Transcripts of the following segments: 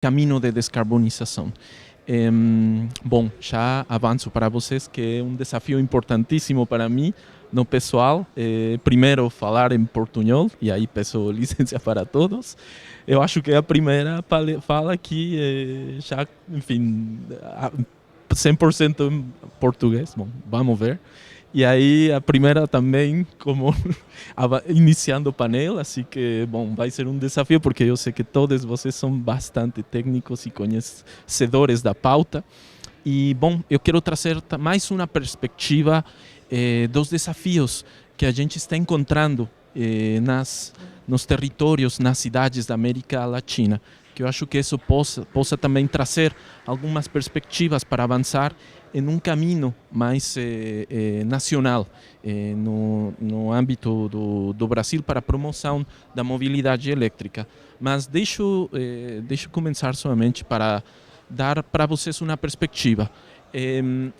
caminho de descarbonização. Bom, já avanço para vocês que é um desafio importantíssimo para mim, no pessoal. Primeiro, falar em portunhol, e aí peço licença para todos. Eu acho que é a primeira fala que já, enfim, 100% em português. Bom, vamos ver. E aí a primeira também como iniciando o painel, assim que, bom, vai ser um desafio porque eu sei que todos vocês são bastante técnicos e conhecedores da pauta. E, bom, eu quero trazer mais uma perspectiva dos desafios que a gente está encontrando nos territórios, nas cidades da América Latina, que eu acho que isso possa também trazer algumas perspectivas para avançar em um caminho mais nacional no âmbito do Brasil para a promoção da mobilidade elétrica. Mas deixo começar somente para dar para vocês uma perspectiva.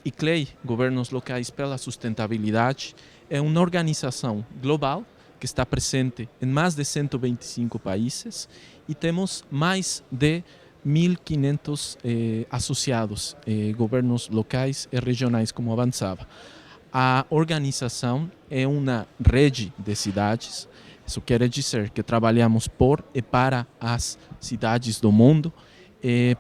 ICLEI, Governos Locais pela Sustentabilidade, é uma organização global que está presente em mais de 125 países e temos mais de 1.500 associados, governos locais e regionais, como avançava. A organização é uma rede de cidades, isso quer dizer que trabalhamos por e para as cidades do mundo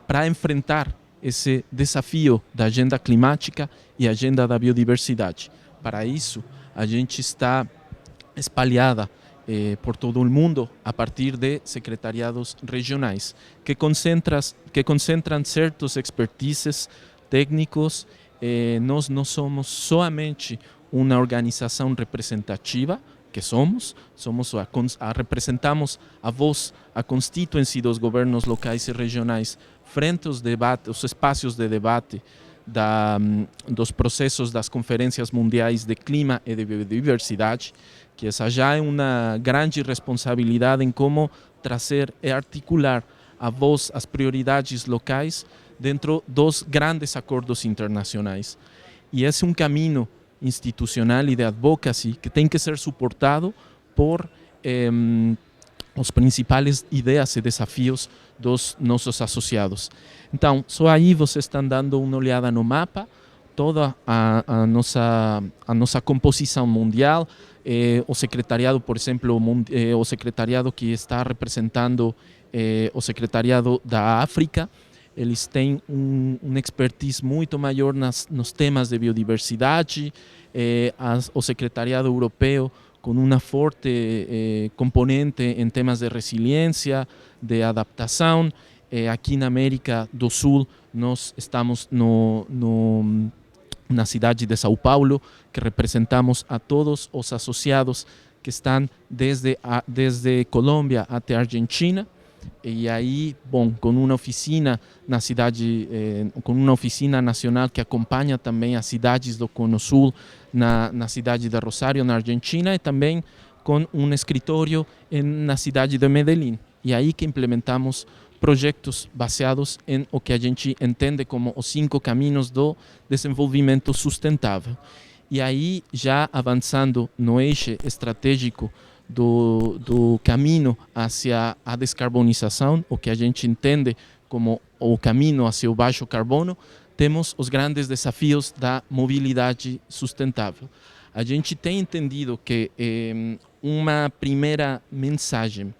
para enfrentar esse desafio da agenda climática e agenda da biodiversidade. Para isso, a gente está espalhada por todo o mundo a partir de secretariados regionais que concentram certos expertises técnicos. Nós não somos somente uma organização representativa, que representamos a voz, a constituency dos governos locais e regionais frente aos debates, os espaços de debate dos processos das conferências mundiais de clima e de biodiversidade, que essa já é uma grande responsabilidade em como trazer e articular a voz, as prioridades locais dentro dos grandes acordos internacionais. E esse é um caminho institucional e de advocacy que tem que ser suportado por as principais ideias e desafios dos nossos associados. Então, só aí vocês estão dando uma olhada no mapa, toda a nossa composição mundial, o secretariado, por exemplo, o secretariado que está representando o secretariado da África, eles têm uma expertise muito maior nos temas de biodiversidade, o secretariado europeu com uma forte componente em temas de resiliência, de adaptação. Aqui na América do Sul, nós estamos na cidade de São Paulo, que representamos a todos os associados que estão desde Colômbia até a Argentina. E aí, bom, com uma oficina na cidade, com uma oficina nacional que acompanha também as cidades do Cono Sul, na cidade de Rosário, na Argentina, e também com um escritório na cidade de Medellín. E aí que implementamos projetos baseados em o que a gente entende como os 5 caminhos do desenvolvimento sustentável. E aí, já avançando no eixo estratégico do caminho hacia a descarbonização, o que a gente entende como o caminho hacia o baixo carbono, temos os grandes desafios da mobilidade sustentável. A gente tem entendido que uma primeira mensagem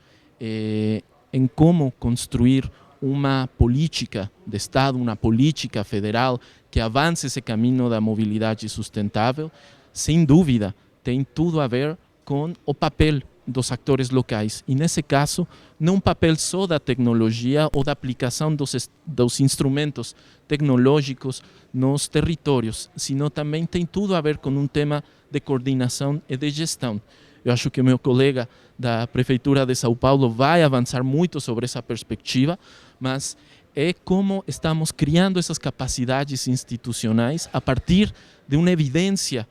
em como construir uma política de Estado, uma política federal que avance esse caminho da mobilidade sustentável, sem dúvida, tem tudo a ver com o papel dos atores locais. E, nesse caso, não um papel só da tecnologia ou da aplicação dos instrumentos tecnológicos nos territórios, sino também tem tudo a ver com um tema de coordenação e de gestão. Eu acho que meu colega da Prefeitura de São Paulo vai avançar muito sobre essa perspectiva, mas é como estamos criando essas capacidades institucionais a partir de uma evidência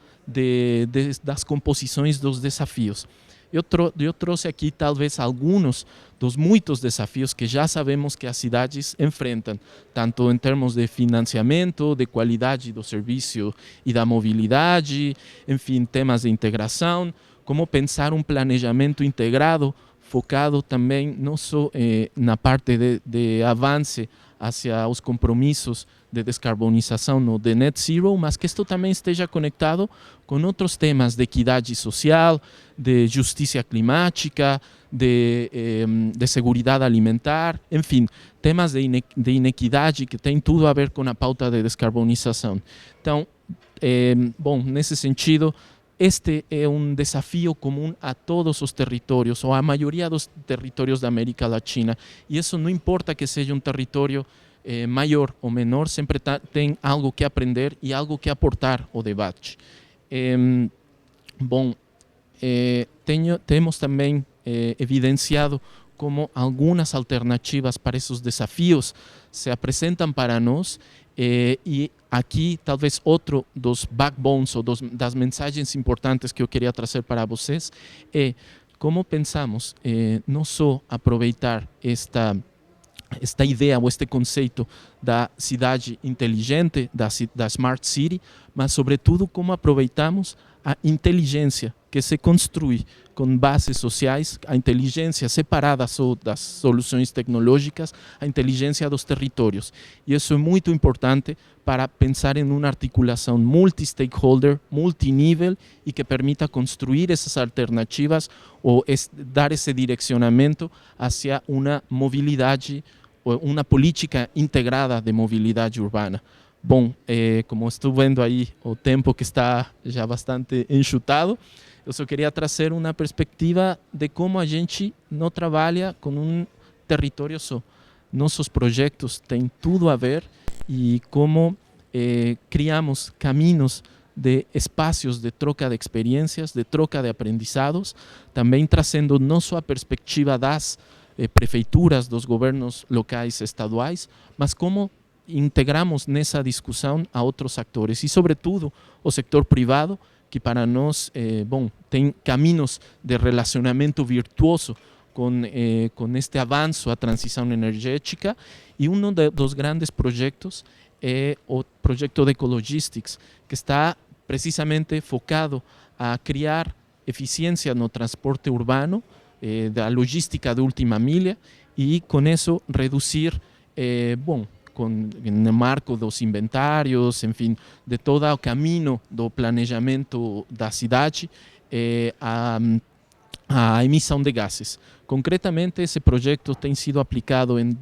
das composições dos desafios. Eu trouxe aqui talvez alguns dos muitos desafios que já sabemos que as cidades enfrentam, tanto em termos de financiamento, de qualidade do serviço e da mobilidade, enfim, temas de integração, como pensar um planejamento integrado focado também não só na parte de avance hacia os compromissos de descarbonização no de net zero, mas que isto também esteja conectado com outros temas de equidade social, de justiça climática, de segurança alimentar, enfim, temas de inequidade que têm tudo a ver com a pauta de descarbonização. Então, bom, nesse sentido, este é um desafio comum a todos os territórios, ou a maioria dos territórios da América Latina, e isso não importa que seja um território maior ou menor, sempre tem algo que aprender e algo que aportar ao debate. Bom, temos também evidenciado como algumas alternativas para esses desafios se apresentam para nós, e aqui talvez outro dos backbones ou das mensagens importantes que eu queria trazer para vocês é como pensamos não só aproveitar esta ideia ou este conceito da cidade inteligente, da Smart City, mas sobretudo como aproveitamos a inteligência que se construi com bases sociais, a inteligência separada das soluções tecnológicas, a inteligência dos territórios. E isso é muito importante para pensar em uma articulação multi-stakeholder, multinível e que permita construir essas alternativas ou dar esse direcionamento hacia uma mobilidade, uma política integrada de mobilidade urbana. Bom, como estou vendo aí o tempo que está já bastante enxutado, eu só queria trazer uma perspectiva de como a gente não trabalha com um território só. Nossos projetos têm tudo a ver e como criamos caminhos de espaços de troca de experiências, de troca de aprendizados, também trazendo não só a perspectiva das prefeituras, dos governos locais estaduais, mas como integramos nessa discussão a outros atores e, sobretudo, o setor privado, que para nós bom, tem caminhos de relacionamento virtuoso com este avanço à transição energética, e um dos grandes projetos é o projeto de Ecologistics, que está precisamente focado a criar eficiência no transporte urbano, da logística de última milha, e com isso reduzir, bom, no marco dos inventários, enfim, de todo o caminho do planejamento da cidade, a emissão de gases. Concretamente, esse projeto tem sido aplicado em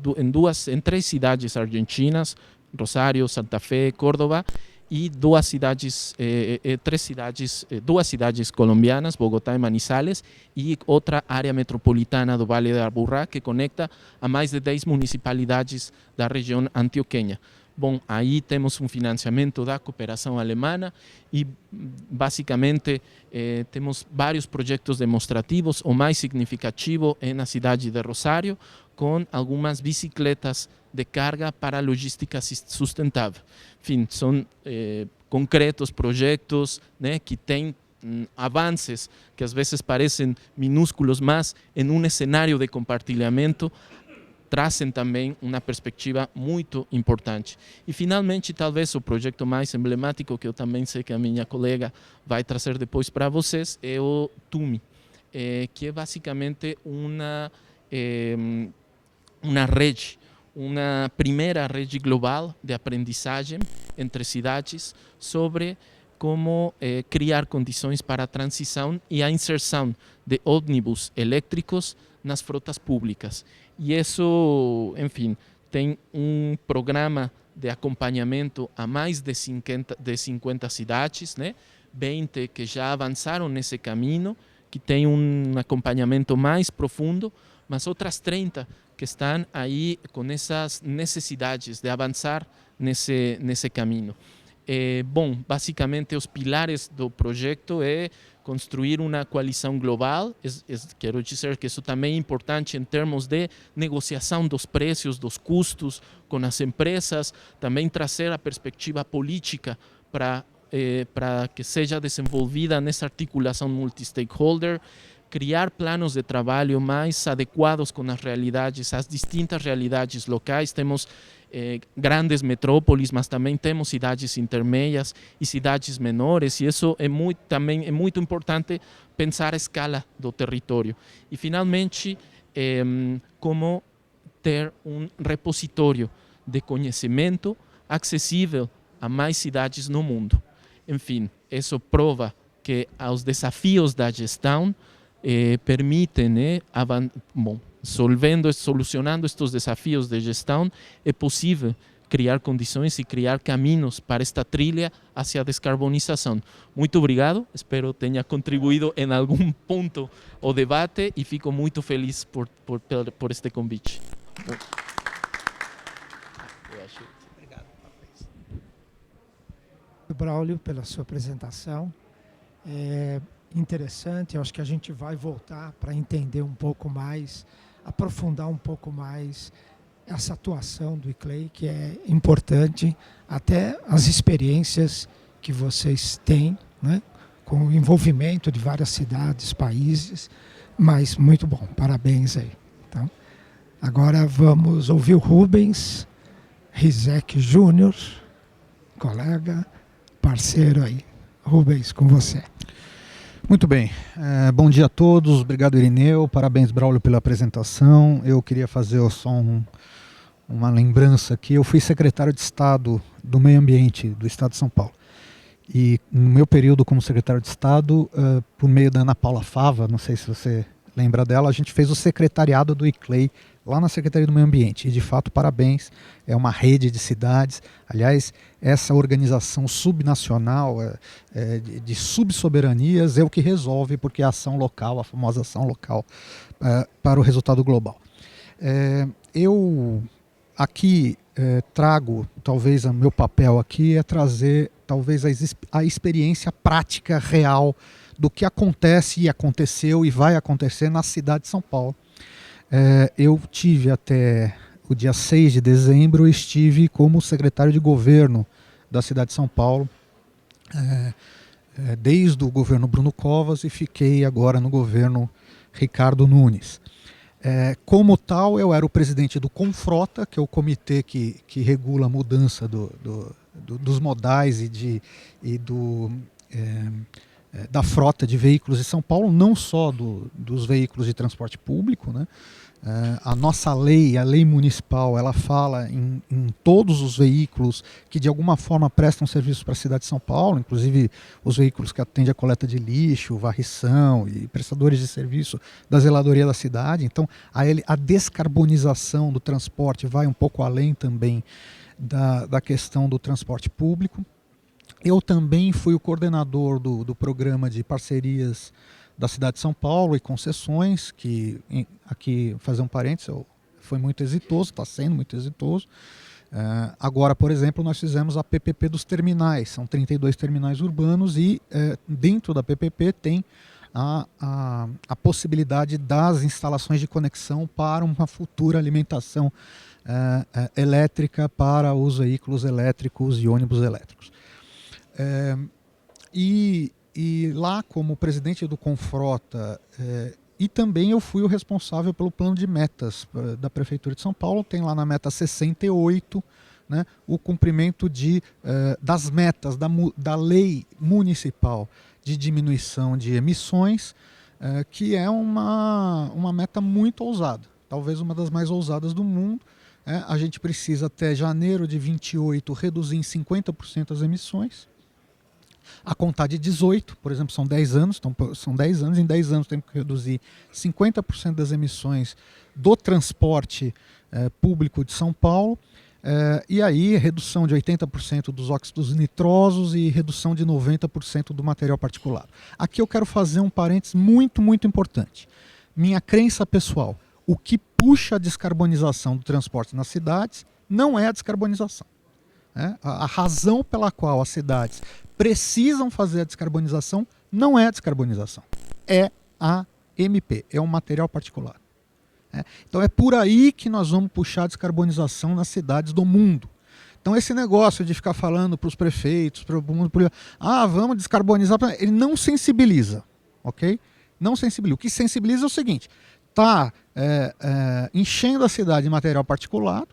3 cidades argentinas, Rosário, Santa Fé, Córdoba, e 2 cidades colombianas, Bogotá e Manizales, e outra área metropolitana do Vale do Aburrá, que conecta a mais de 10 municipalidades da região antioqueña. Bom, aí temos um financiamento da cooperação alemã e, basicamente, temos vários projetos demonstrativos. O mais significativo é na cidade de Rosário, com algumas bicicletas de carga para a logística sustentável. Enfim, são concretos projetos, né, que têm avanços que às vezes parecem minúsculos, mas em um cenário de compartilhamento trazem também uma perspectiva muito importante. E, finalmente, talvez o projeto mais emblemático, que eu também sei que a minha colega vai trazer depois para vocês, é o TUMI, que é basicamente uma rede, uma primeira rede global de aprendizagem entre cidades sobre como criar condições para a transição e a inserção de ônibus elétricos nas frotas públicas. E isso, enfim, tem um programa de acompanhamento a mais de 50 cidades, né? 20 que já avançaram nesse caminho, que tem um acompanhamento mais profundo, mas outras 30 que estão aí com essas necessidades de avançar nesse caminho. Bom, basicamente os pilares do projeto é construir uma coalizão global. Quero dizer que isso também é importante em termos de negociação dos preços, dos custos com as empresas, também trazer a perspectiva política para que seja desenvolvida nessa articulação multi-stakeholder. criar planos de trabalho mais adequados com as distintas realidades locais. Temos grandes metrópoles, mas também temos cidades intermédias e cidades menores, e isso também é muito importante pensar a escala do território. E, finalmente, como ter um repositório de conhecimento acessível a mais cidades no mundo. Enfim, isso prova que os desafios da gestão permitem, solucionando estes desafios de gestão, é possível criar condições e criar caminhos para esta trilha hacia a descarbonização. Muito obrigado, espero tenha contribuído em algum ponto ao debate e fico muito feliz por este convite. Braulio, pela sua apresentação. É interessante, eu acho que a gente vai voltar para entender um pouco mais, aprofundar um pouco mais essa atuação do ICLEI, que é importante, até as experiências que vocês têm, né, com o envolvimento de várias cidades, países, mas muito bom, parabéns aí. Então, agora vamos ouvir o Rubens Rizek Júnior, colega, parceiro aí. Rubens, com você. Muito bem, bom dia a todos, obrigado Irineu, parabéns Braulio pela apresentação. Eu queria fazer só uma lembrança aqui. Eu fui secretário de Estado do Meio Ambiente do Estado de São Paulo. E no meu período como secretário de Estado, por meio da Ana Paula Fava, não sei se você lembra dela, a gente fez o secretariado do ICLEI lá na Secretaria do Meio Ambiente. E de fato, parabéns, é uma rede de cidades. Aliás, essa organização subnacional de subsoberanias é o que resolve, porque é a ação local, a famosa ação local, para o resultado global. Eu aqui trago, talvez o meu papel aqui é trazer talvez a experiência prática real do que acontece e aconteceu e vai acontecer na cidade de São Paulo. Eu tive até o dia 6 de dezembro, estive como secretário de governo da cidade de São Paulo, desde o governo Bruno Covas, e fiquei agora no governo Ricardo Nunes. Como tal, eu era o presidente do Confrota, que é o comitê que regula a mudança dos modais da frota de veículos de São Paulo, não só dos veículos de transporte público, né? A nossa lei, a lei municipal, ela fala em todos os veículos que de alguma forma prestam serviço para a cidade de São Paulo, inclusive os veículos que atendem a coleta de lixo, varrição e prestadores de serviço da zeladoria da cidade. Então a descarbonização do transporte vai um pouco além também da questão do transporte público. Eu também fui o coordenador do programa de parcerias da cidade de São Paulo e concessões, que aqui, fazer um parênteses, foi muito exitoso, está sendo muito exitoso. Agora, por exemplo, nós fizemos a PPP dos terminais, são 32 terminais urbanos e dentro da PPP tem a possibilidade das instalações de conexão para uma futura alimentação elétrica para os veículos elétricos e ônibus elétricos. E lá, como presidente do Confrota, e também eu fui o responsável pelo plano de metas da Prefeitura de São Paulo. Tem lá na meta 68, né, o cumprimento das metas da lei municipal de diminuição de emissões, que é uma meta muito ousada, talvez uma das mais ousadas do mundo. A gente precisa até janeiro de 28 reduzir em 50% as emissões. A contar de 18, por exemplo, são 10 anos, então são 10 anos, em 10 anos temos que reduzir 50% das emissões do transporte público de São Paulo, e aí redução de 80% dos óxidos nitrosos e redução de 90% do material particulado. Aqui eu quero fazer um parênteses muito, muito importante. Minha crença pessoal, o que puxa a descarbonização do transporte nas cidades não é a descarbonização. A razão pela qual as cidades precisam fazer a descarbonização não é a descarbonização, é a MP, é um material particulado. Então é por aí que nós vamos puxar a descarbonização nas cidades do mundo. Então esse negócio de ficar falando para os prefeitos, para o mundo, vamos descarbonizar, ele não sensibiliza, ok? Não sensibiliza. O que sensibiliza é o seguinte: está enchendo a cidade de material particulado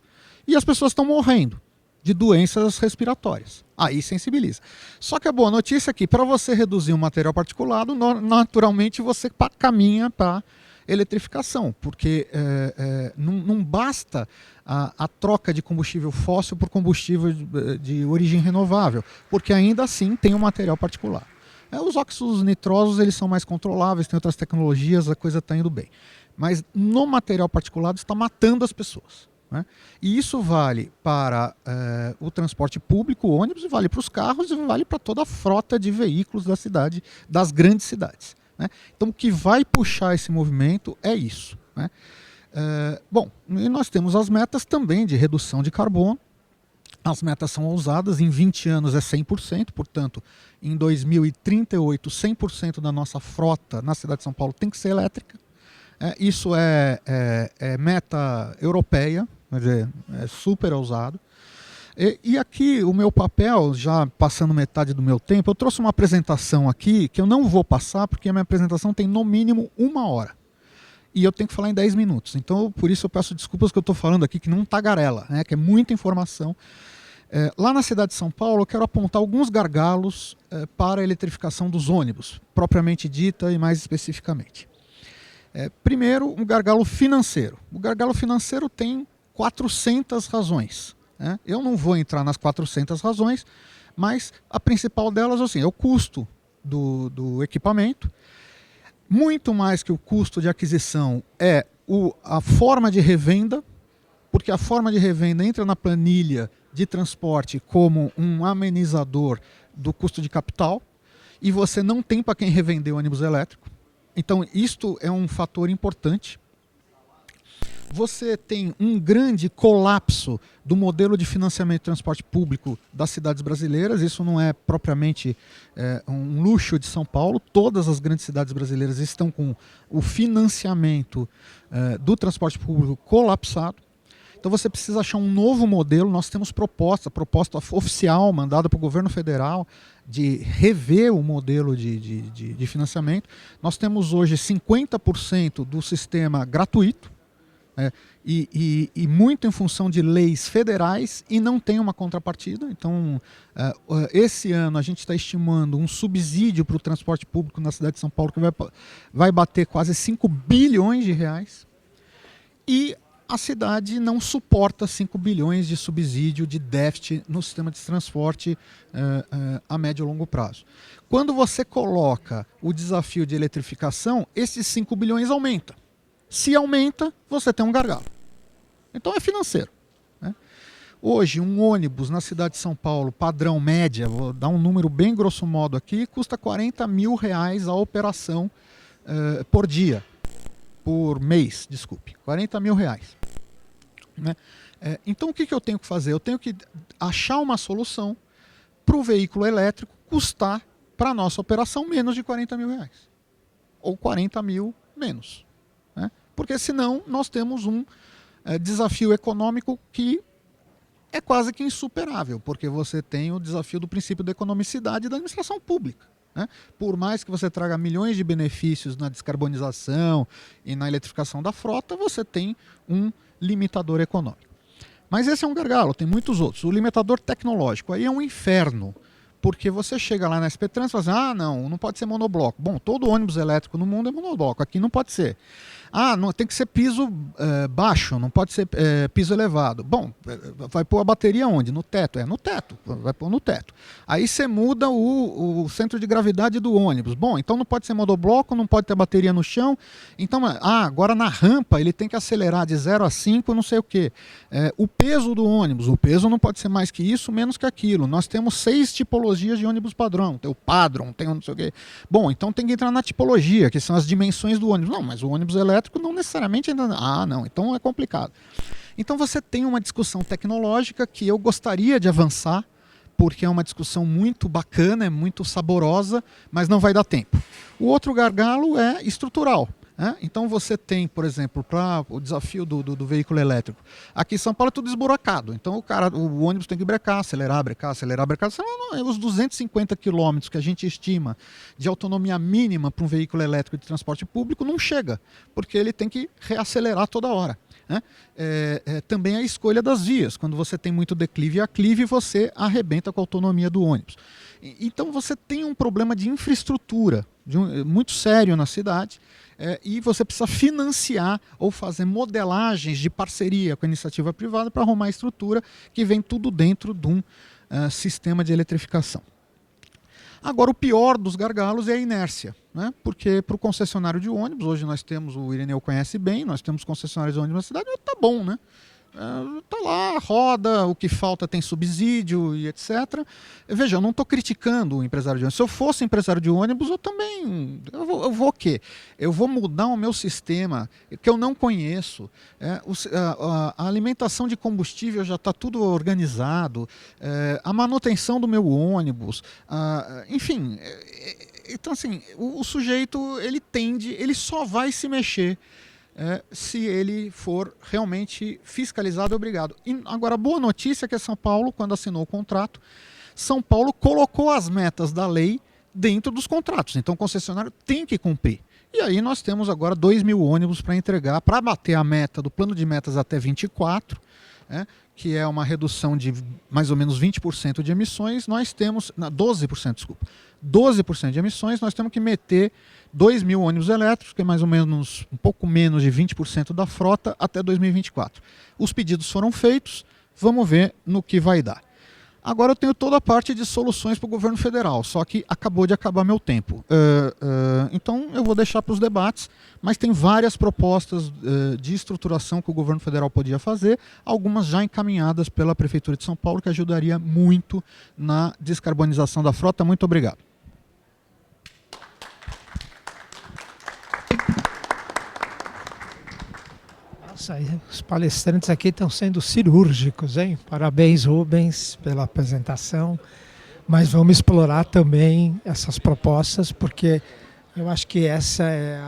e as pessoas estão morrendo de doenças respiratórias. Aí sensibiliza. Só que a boa notícia é que para você reduzir um material particulado, naturalmente você caminha para eletrificação, porque não basta a troca de combustível fóssil por combustível de origem renovável, porque ainda assim tem um material particulado. Os óxidos nitrosos eles são mais controláveis, tem outras tecnologias, a coisa está indo bem. Mas no material particulado está matando as pessoas. Né? E isso vale para o transporte público, o ônibus, vale para os carros e vale para toda a frota de veículos da cidade, das grandes cidades. Né? Então o que vai puxar esse movimento é isso. Né? Bom, e nós temos as metas também de redução de carbono. As metas são ousadas, em 20 anos é 100%, portanto, em 2038, 100% da nossa frota na cidade de São Paulo tem que ser elétrica. Isso é meta europeia, quer dizer, é super ousado. E aqui o meu papel, já passando metade do meu tempo, eu trouxe uma apresentação aqui que eu não vou passar porque a minha apresentação tem no mínimo 1 hora. E eu tenho que falar em 10 minutos. Então, por isso eu peço desculpas que eu estou falando aqui, que não tagarela, né, que é muita informação. Lá na cidade de São Paulo, eu quero apontar alguns gargalos para a eletrificação dos ônibus, propriamente dita e mais especificamente. Primeiro, um gargalo financeiro. O gargalo financeiro tem 400 razões. Né? Eu não vou entrar nas 400 razões, mas a principal delas é o custo do equipamento. Muito mais que o custo de aquisição é a forma de revenda, porque a forma de revenda entra na planilha de transporte como um amenizador do custo de capital e você não tem para quem revender o ônibus elétrico. Então, isto é um fator importante. Você tem um grande colapso do modelo de financiamento de transporte público das cidades brasileiras. Isso não é propriamente um luxo de São Paulo. Todas as grandes cidades brasileiras estão com o financiamento do transporte público colapsado. Então você precisa achar um novo modelo. Nós temos proposta oficial mandada para o governo federal de rever o modelo de financiamento. Nós temos hoje 50% do sistema gratuito, e muito em função de leis federais e não tem uma contrapartida. Então, esse ano a gente está estimando um subsídio para o transporte público na cidade de São Paulo que vai bater quase 5 bilhões de reais. E a cidade não suporta 5 bilhões de subsídio de déficit no sistema de transporte a médio e longo prazo. Quando você coloca o desafio de eletrificação, esses 5 bilhões aumenta. Se aumenta, você tem um gargalo. Então é financeiro. Né? Hoje, um ônibus na cidade de São Paulo, padrão média, vou dar um número bem grosso modo aqui, custa R$40 mil a operação por dia. Por mês, desculpe, R$40 mil. Né? Então o que eu tenho que fazer? Eu tenho que achar uma solução para o veículo elétrico custar para a nossa operação menos de R$40 mil. Ou 40 mil menos. Né? Porque senão nós temos um desafio econômico que é quase que insuperável, porque você tem o desafio do princípio da economicidade da administração pública. Né? Por mais que você traga milhões de benefícios na descarbonização e na eletrificação da frota, você tem um limitador econômico. Mas esse é um gargalo, tem muitos outros. O limitador tecnológico aí é um inferno, porque você chega lá na SP Trans e fala assim, não pode ser monobloco. Bom, todo ônibus elétrico no mundo é monobloco, aqui não pode ser. Não, tem que ser piso baixo, não pode ser piso elevado. Bom, vai pôr a bateria onde? No teto. No teto, vai pôr no teto. Aí você muda o centro de gravidade do ônibus. Bom, então não pode ser monobloco, não pode ter bateria no chão. Então, agora na rampa ele tem que acelerar de 0 a 5, não sei o quê. O peso do ônibus, o peso não pode ser mais que isso, menos que aquilo. Nós temos 6 tipologias de ônibus padrão. Tem o padrão, tem o não sei o quê. Bom, então tem que entrar na tipologia, que são as dimensões do ônibus. Não, mas o ônibus elétrico não necessariamente ainda... não, então é complicado. Então você tem uma discussão tecnológica que eu gostaria de avançar, porque é uma discussão muito bacana, é muito saborosa, mas não vai dar tempo. O outro gargalo é estrutural. né? Então você tem, por exemplo, para o desafio do veículo elétrico, aqui em São Paulo é tudo esburacado, então o ônibus tem que brecar, acelerar, os 250 quilômetros que a gente estima de autonomia mínima para um veículo elétrico de transporte público não chega, porque ele tem que reacelerar toda hora, né? Também a escolha das vias, quando você tem muito declive e aclive, você arrebenta com a autonomia do ônibus. Então você tem um problema de infraestrutura muito sério na cidade, e você precisa financiar ou fazer modelagens de parceria com a iniciativa privada para arrumar a estrutura que vem tudo dentro de um sistema de eletrificação. Agora, o pior dos gargalos é a inércia, né? Porque para o concessionário de ônibus, hoje nós temos, o Irineu conhece bem, nós temos concessionários de ônibus na cidade, tá bom, né? Tá lá, roda, o que falta tem subsídio e etc. Veja, eu não estou criticando o empresário de ônibus. Se eu fosse empresário de ônibus, eu vou o quê? Eu vou mudar o meu sistema, que eu não conheço. A alimentação de combustível já está tudo organizado, a manutenção do meu ônibus, enfim. Então, assim, o sujeito, ele só vai se mexer se ele for realmente fiscalizado e obrigado. E agora, a boa notícia é que São Paulo, quando assinou o contrato, São Paulo colocou as metas da lei dentro dos contratos. Então o concessionário tem que cumprir. E aí nós temos agora 2.000 ônibus para entregar, para bater a meta do plano de metas até 24, que é uma redução de mais ou menos 20% de emissões, nós temos, 12%, desculpa, 12% de emissões, nós temos que meter 2.000 ônibus elétricos, que é mais ou menos um pouco menos de 20% da frota até 2024. Os pedidos foram feitos, vamos ver no que vai dar. Agora eu tenho toda a parte de soluções para o governo federal, só que acabou de acabar meu tempo. Então eu vou deixar para os debates, mas tem várias propostas de estruturação que o governo federal podia fazer, algumas já encaminhadas pela Prefeitura de São Paulo, que ajudaria muito na descarbonização da frota. Muito obrigado. Nossa, os palestrantes aqui estão sendo cirúrgicos, hein? Parabéns, Rubens, pela apresentação. Mas vamos explorar também essas propostas, porque eu acho que essa é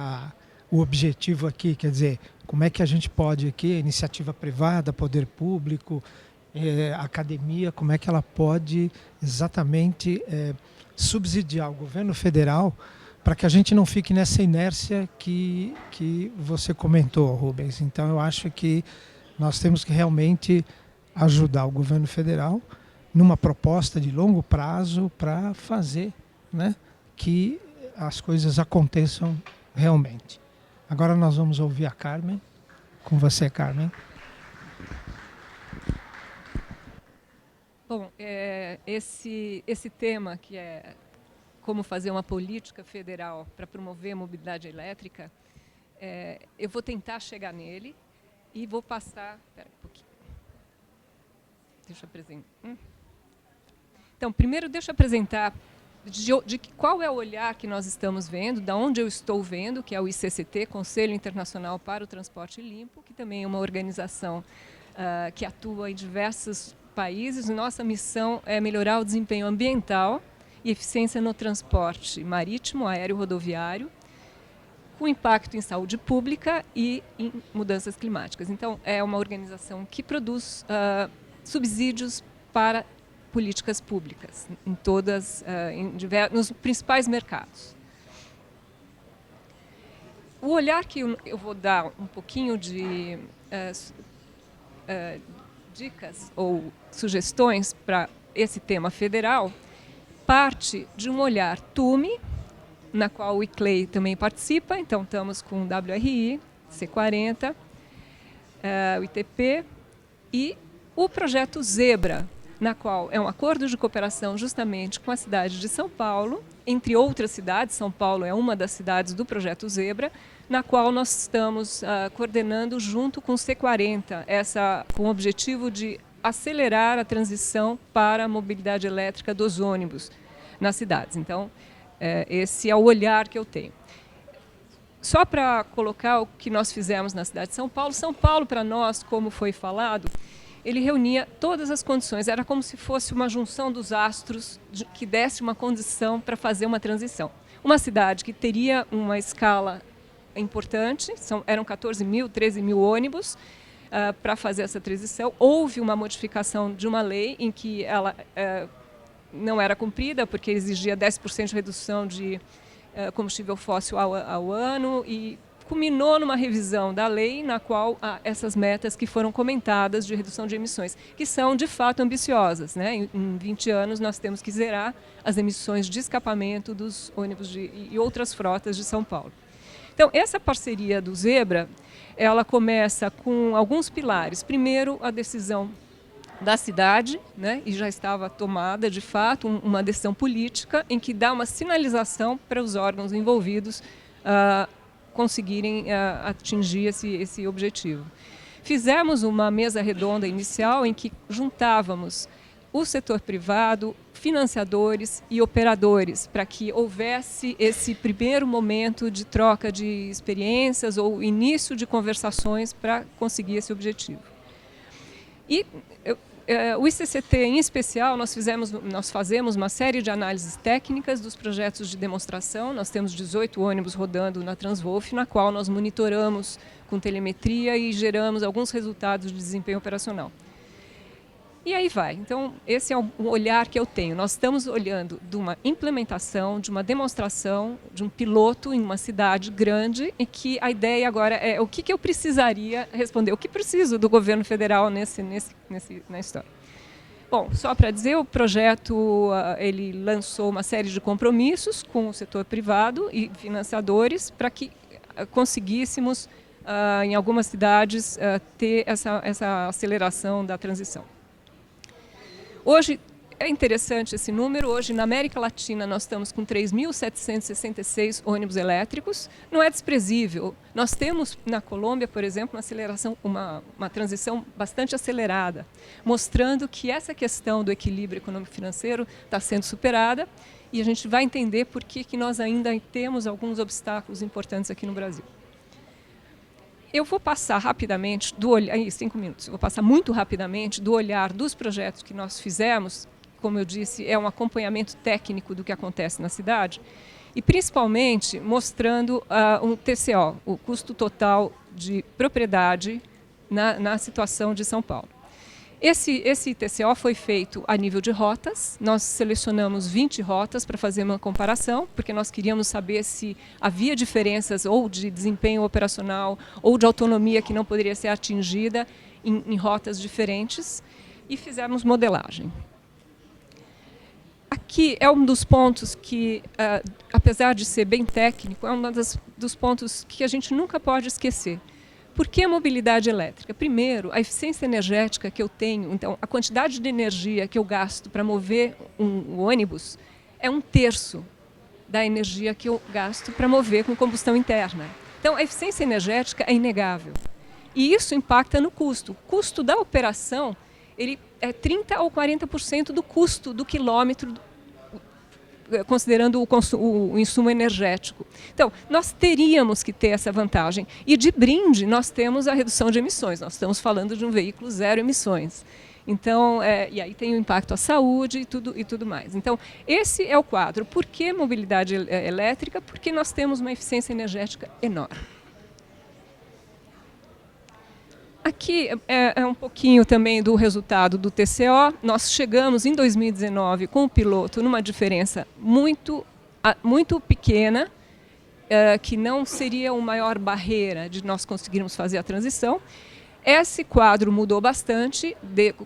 o objetivo aqui, quer dizer, como é que a gente pode aqui, iniciativa privada, poder público, academia, como é que ela pode exatamente subsidiar o governo federal para que a gente não fique nessa inércia que você comentou, Rubens. Então eu acho que nós temos que realmente ajudar o governo federal numa proposta de longo prazo para fazer, né, que as coisas aconteçam realmente. Agora nós vamos ouvir a Carmen. Com você, Carmen. Bom, esse tema que é como fazer uma política federal para promover a mobilidade elétrica, eu vou tentar chegar nele e vou passar... Espera um pouquinho. Deixa eu apresentar. Então, primeiro deixa eu apresentar de qual é o olhar que nós estamos vendo, da onde eu estou vendo, que é o ICCT, Conselho Internacional para o Transporte Limpo, que também é uma organização que atua em diversos países. Nossa missão é melhorar o desempenho ambiental e eficiência no transporte marítimo, aéreo, rodoviário, com impacto em saúde pública e em mudanças climáticas. Então, é uma organização que produz subsídios para políticas públicas em todas, nos principais mercados. O olhar que eu vou dar um pouquinho de dicas ou sugestões para esse tema federal parte de um olhar TUME, na qual o ICLEI também participa. Então, estamos com o WRI, C40, o ITP e o projeto Zebra, na qual é um acordo de cooperação justamente com a cidade de São Paulo, entre outras cidades. São Paulo é uma das cidades do projeto Zebra, na qual nós estamos coordenando junto com o C40, com o objetivo de acelerar a transição para a mobilidade elétrica dos ônibus nas cidades. Então, esse é o olhar que eu tenho. Só para colocar o que nós fizemos na cidade de São Paulo. São Paulo, para nós, como foi falado, ele reunia todas as condições. Era como se fosse uma junção dos astros que desse uma condição para fazer uma transição. Uma cidade que teria uma escala importante, eram 14 mil, 13 mil ônibus para fazer essa transição. Houve uma modificação de uma lei em que ela não era cumprida, porque exigia 10% de redução de combustível fóssil ao ano, e culminou numa revisão da lei na qual essas metas que foram comentadas de redução de emissões, que são de fato ambiciosas, né? Em 20 anos nós temos que zerar as emissões de escapamento dos ônibus e outras frotas de São Paulo. Então, essa parceria do Zebra, ela começa com alguns pilares. Primeiro, a decisão da cidade, né? E já estava tomada, de fato, uma decisão política em que dá uma sinalização para os órgãos envolvidos conseguirem atingir esse objetivo. Fizemos uma mesa redonda inicial em que juntávamos o setor privado, financiadores e operadores, para que houvesse esse primeiro momento de troca de experiências ou início de conversações para conseguir esse objetivo. E o ICCT, em especial, nós fazemos uma série de análises técnicas dos projetos de demonstração. Nós temos 18 ônibus rodando na Transwolf, na qual nós monitoramos com telemetria e geramos alguns resultados de desempenho operacional. E aí vai. Então, esse é o olhar que eu tenho. Nós estamos olhando de uma implementação, de uma demonstração, de um piloto em uma cidade grande, e que a ideia agora é o que eu precisaria responder, o que preciso do governo federal na história. Bom, só para dizer, o projeto ele lançou uma série de compromissos com o setor privado e financiadores para que conseguíssemos, em algumas cidades, ter essa aceleração da transição. Hoje, é interessante esse número, hoje na América Latina nós estamos com 3.766 ônibus elétricos, não é desprezível. Nós temos na Colômbia, por exemplo, uma transição bastante acelerada, mostrando que essa questão do equilíbrio econômico-financeiro está sendo superada, e a gente vai entender por que nós ainda temos alguns obstáculos importantes aqui no Brasil. Eu vou passar rapidamente, 5 minutos, vou passar muito rapidamente do olhar dos projetos que nós fizemos. Como eu disse, é um acompanhamento técnico do que acontece na cidade, e principalmente mostrando um TCO, o custo total de propriedade na situação de São Paulo. Esse TCO foi feito a nível de rotas. Nós selecionamos 20 rotas para fazer uma comparação, porque nós queríamos saber se havia diferenças ou de desempenho operacional ou de autonomia que não poderia ser atingida em rotas diferentes, e fizemos modelagem. Aqui é um dos pontos que, apesar de ser bem técnico, é um dos pontos que a gente nunca pode esquecer. Por que a mobilidade elétrica? Primeiro, a eficiência energética que eu tenho, então a quantidade de energia que eu gasto para mover um ônibus é 1/3 da energia que eu gasto para mover com combustão interna. Então a eficiência energética é inegável. E isso impacta no custo. O custo da operação ele é 30% ou 40% do custo do quilômetro, considerando o insumo energético. Então, nós teríamos que ter essa vantagem. E de brinde, nós temos a redução de emissões. Nós estamos falando de um veículo zero emissões. Então, e aí tem o impacto à saúde e tudo mais. Então, esse é o quadro. Por que mobilidade elétrica? Porque nós temos uma eficiência energética enorme. Aqui é um pouquinho também do resultado do TCO. Nós chegamos em 2019 com o piloto numa diferença muito pequena, que não seria uma maior barreira de nós conseguirmos fazer a transição. Esse quadro mudou bastante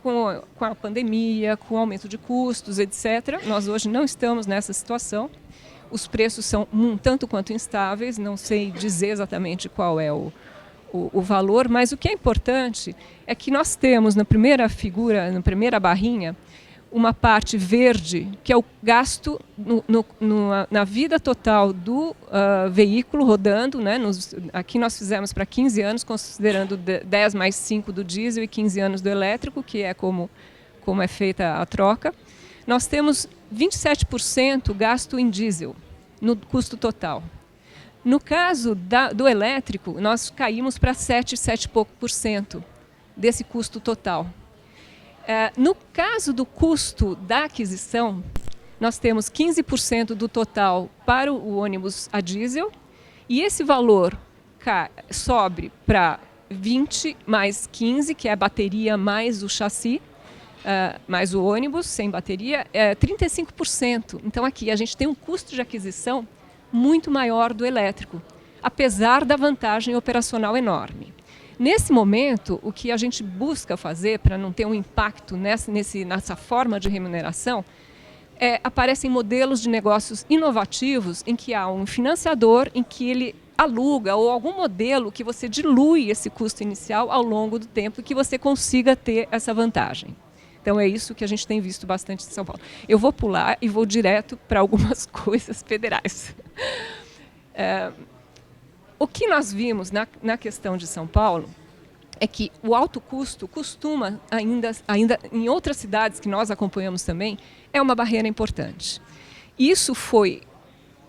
com a pandemia, com o aumento de custos, etc. Nós hoje não estamos nessa situação. Os preços são um tanto quanto instáveis, não sei dizer exatamente qual é o valor, mas o que é importante é que nós temos na primeira figura, na primeira barrinha, uma parte verde, que é o gasto na vida total do veículo rodando, né? Aqui nós fizemos para 15 anos, considerando 10 mais 5 do diesel e 15 anos do elétrico, que é como é feita a troca. Nós temos 27% gasto em diesel no custo total. No caso do elétrico, nós caímos para 7 e pouco por cento desse custo total. No caso do custo da aquisição, nós temos 15% do total para o ônibus a diesel, e esse valor sobe para 20 mais 15, que é a bateria mais o chassi, mais o ônibus sem bateria, é 35%. Então aqui a gente tem um custo de aquisição muito maior do elétrico, apesar da vantagem operacional enorme. Nesse momento, o que a gente busca fazer para não ter um impacto nessa forma de remuneração, aparecem modelos de negócios inovativos em que há um financiador, em que ele aluga, ou algum modelo que você dilui esse custo inicial ao longo do tempo e que você consiga ter essa vantagem. Então é isso que a gente tem visto bastante em São Paulo. Eu vou pular e vou direto para algumas coisas federais. O que nós vimos na questão de São Paulo é que o alto custo costuma, ainda em outras cidades que nós acompanhamos também, é uma barreira importante. Isso foi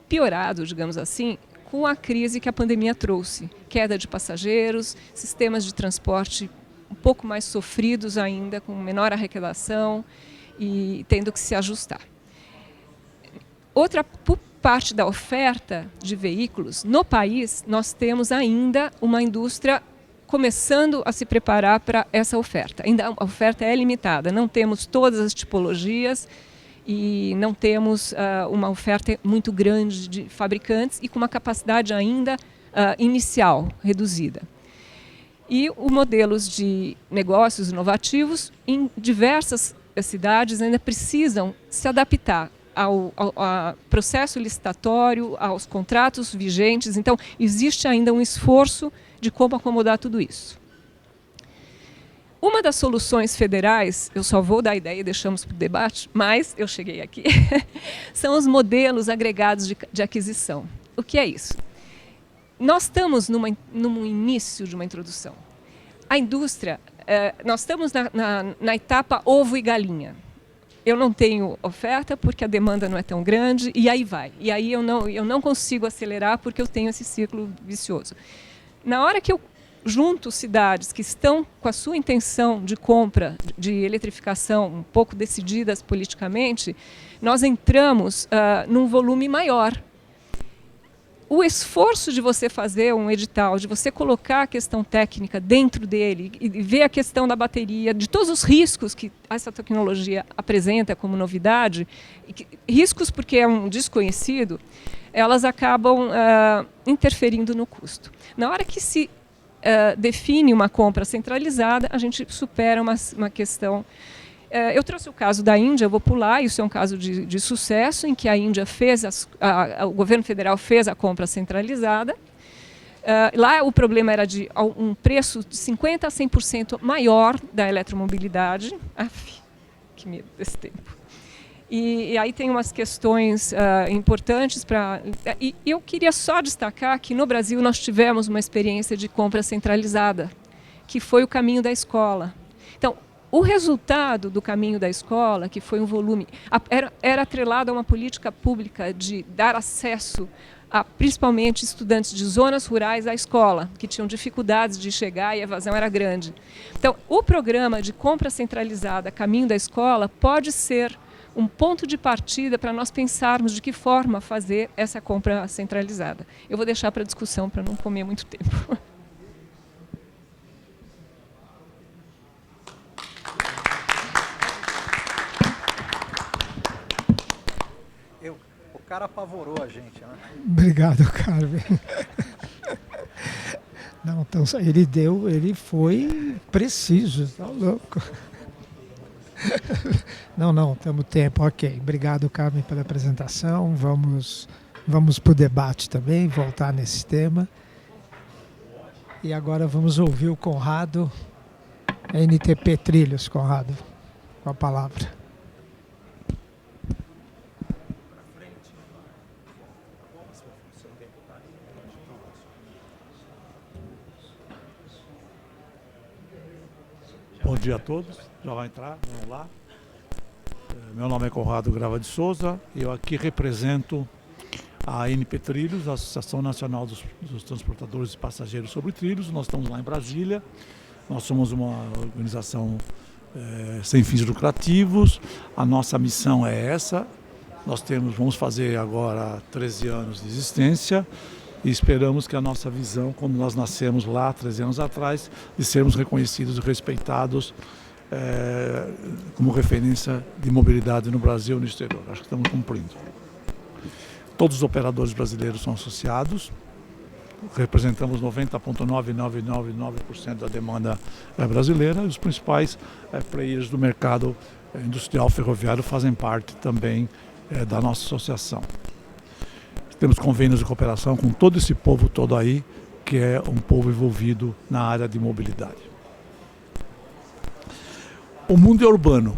piorado, digamos assim, com a crise que a pandemia trouxe. Queda de passageiros, sistemas de transporte um pouco mais sofridos ainda, com menor arrecadação e tendo que se ajustar. Outra parte da oferta de veículos no país, nós temos ainda uma indústria começando a se preparar para essa oferta. Ainda a oferta é limitada, não temos todas as tipologias e não temos uma oferta muito grande de fabricantes e com uma capacidade ainda inicial reduzida. E os modelos de negócios inovativos em diversas cidades ainda precisam se adaptar ao processo licitatório, aos contratos vigentes. Então, existe ainda um esforço de como acomodar tudo isso. Uma das soluções federais, eu só vou dar a ideia e deixamos para o debate, mas eu cheguei aqui, são os modelos agregados de aquisição. O que é isso? Nós estamos num início de uma introdução. A indústria, nós estamos na etapa ovo e galinha. Eu não tenho oferta porque a demanda não é tão grande e aí vai. E aí eu não consigo acelerar porque eu tenho esse ciclo vicioso. Na hora que eu junto cidades que estão com a sua intenção de compra de eletrificação um pouco decididas politicamente, nós entramos num volume maior. O esforço de você fazer um edital, de você colocar a questão técnica dentro dele e ver a questão da bateria, de todos os riscos que essa tecnologia apresenta como novidade, riscos porque é um desconhecido, elas acabam interferindo no custo. Na hora que se define uma compra centralizada, a gente supera uma questão. Eu trouxe o caso da Índia, eu vou pular, isso é um caso de sucesso, em que a Índia fez, o governo federal fez a compra centralizada. Lá o problema era de um preço de 50% a 100% maior da eletromobilidade. Que medo desse tempo. E aí tem umas questões importantes e eu queria só destacar que no Brasil nós tivemos uma experiência de compra centralizada, que foi o caminho da escola. Então, o resultado do caminho da escola, que foi um volume, era atrelado a uma política pública de dar acesso a principalmente estudantes de zonas rurais à escola, que tinham dificuldades de chegar e a evasão era grande. Então, o programa de compra centralizada, caminho da escola, pode ser um ponto de partida para nós pensarmos de que forma fazer essa compra centralizada. Eu vou deixar para discussão para não comer muito tempo. O cara apavorou a gente, né? Obrigado, Carmen. Não, então, ele foi preciso, tá louco. Não, temos tempo, ok. Obrigado, Carmen, pela apresentação. Vamos para o debate também, voltar nesse tema. E agora vamos ouvir o Conrado, NTP Trilhos, Conrado, com a palavra. Bom dia a todos, já vai entrar, vamos lá. Meu nome é Conrado Grava de Souza, eu aqui represento a NP Trilhos, a Associação Nacional dos Transportadores de Passageiros sobre Trilhos. Nós estamos lá em Brasília, nós somos uma organização sem fins lucrativos, a nossa missão é essa, vamos fazer agora 13 anos de existência e esperamos que a nossa visão, quando nós nascemos lá, 13 anos atrás, de sermos reconhecidos e respeitados como referência de mobilidade no Brasil e no exterior. Acho que estamos cumprindo. Todos os operadores brasileiros são associados, representamos 90,9999% da demanda brasileira, e os principais players do mercado industrial ferroviário fazem parte também da nossa associação. Temos convênios de cooperação com todo esse povo todo aí, que é um povo envolvido na área de mobilidade. O mundo é urbano.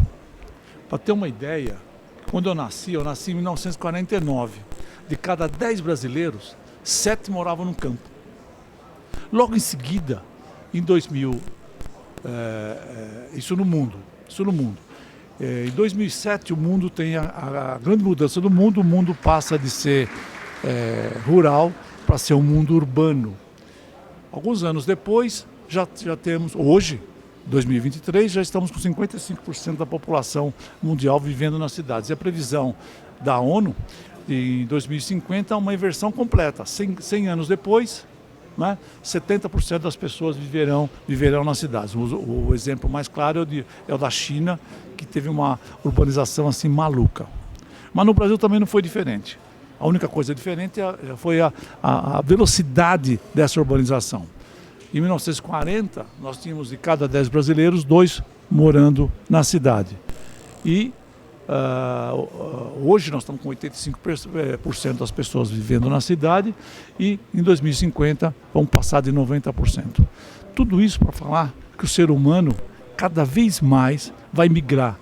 Para ter uma ideia, quando eu nasci em 1949. De cada 10 brasileiros, 7 moravam no campo. Logo em seguida, em 2000, isso no mundo. Em 2007, o mundo tem a grande mudança do mundo. O mundo passa de ser rural para ser um mundo urbano. Alguns anos depois, já temos, hoje, 2023, já estamos com 55% da população mundial vivendo nas cidades. E a previsão da ONU, em 2050, é uma inversão completa. 100 anos depois, né, 70% das pessoas viverão nas cidades. O exemplo mais claro é o da China, que teve uma urbanização assim maluca. Mas no Brasil também não foi diferente. A única coisa diferente foi a velocidade dessa urbanização. Em 1940, nós tínhamos de cada 10 brasileiros, 2 morando na cidade. E hoje nós estamos com 85% das pessoas vivendo na cidade e em 2050 vamos passar de 90%. Tudo isso para falar que o ser humano cada vez mais vai migrar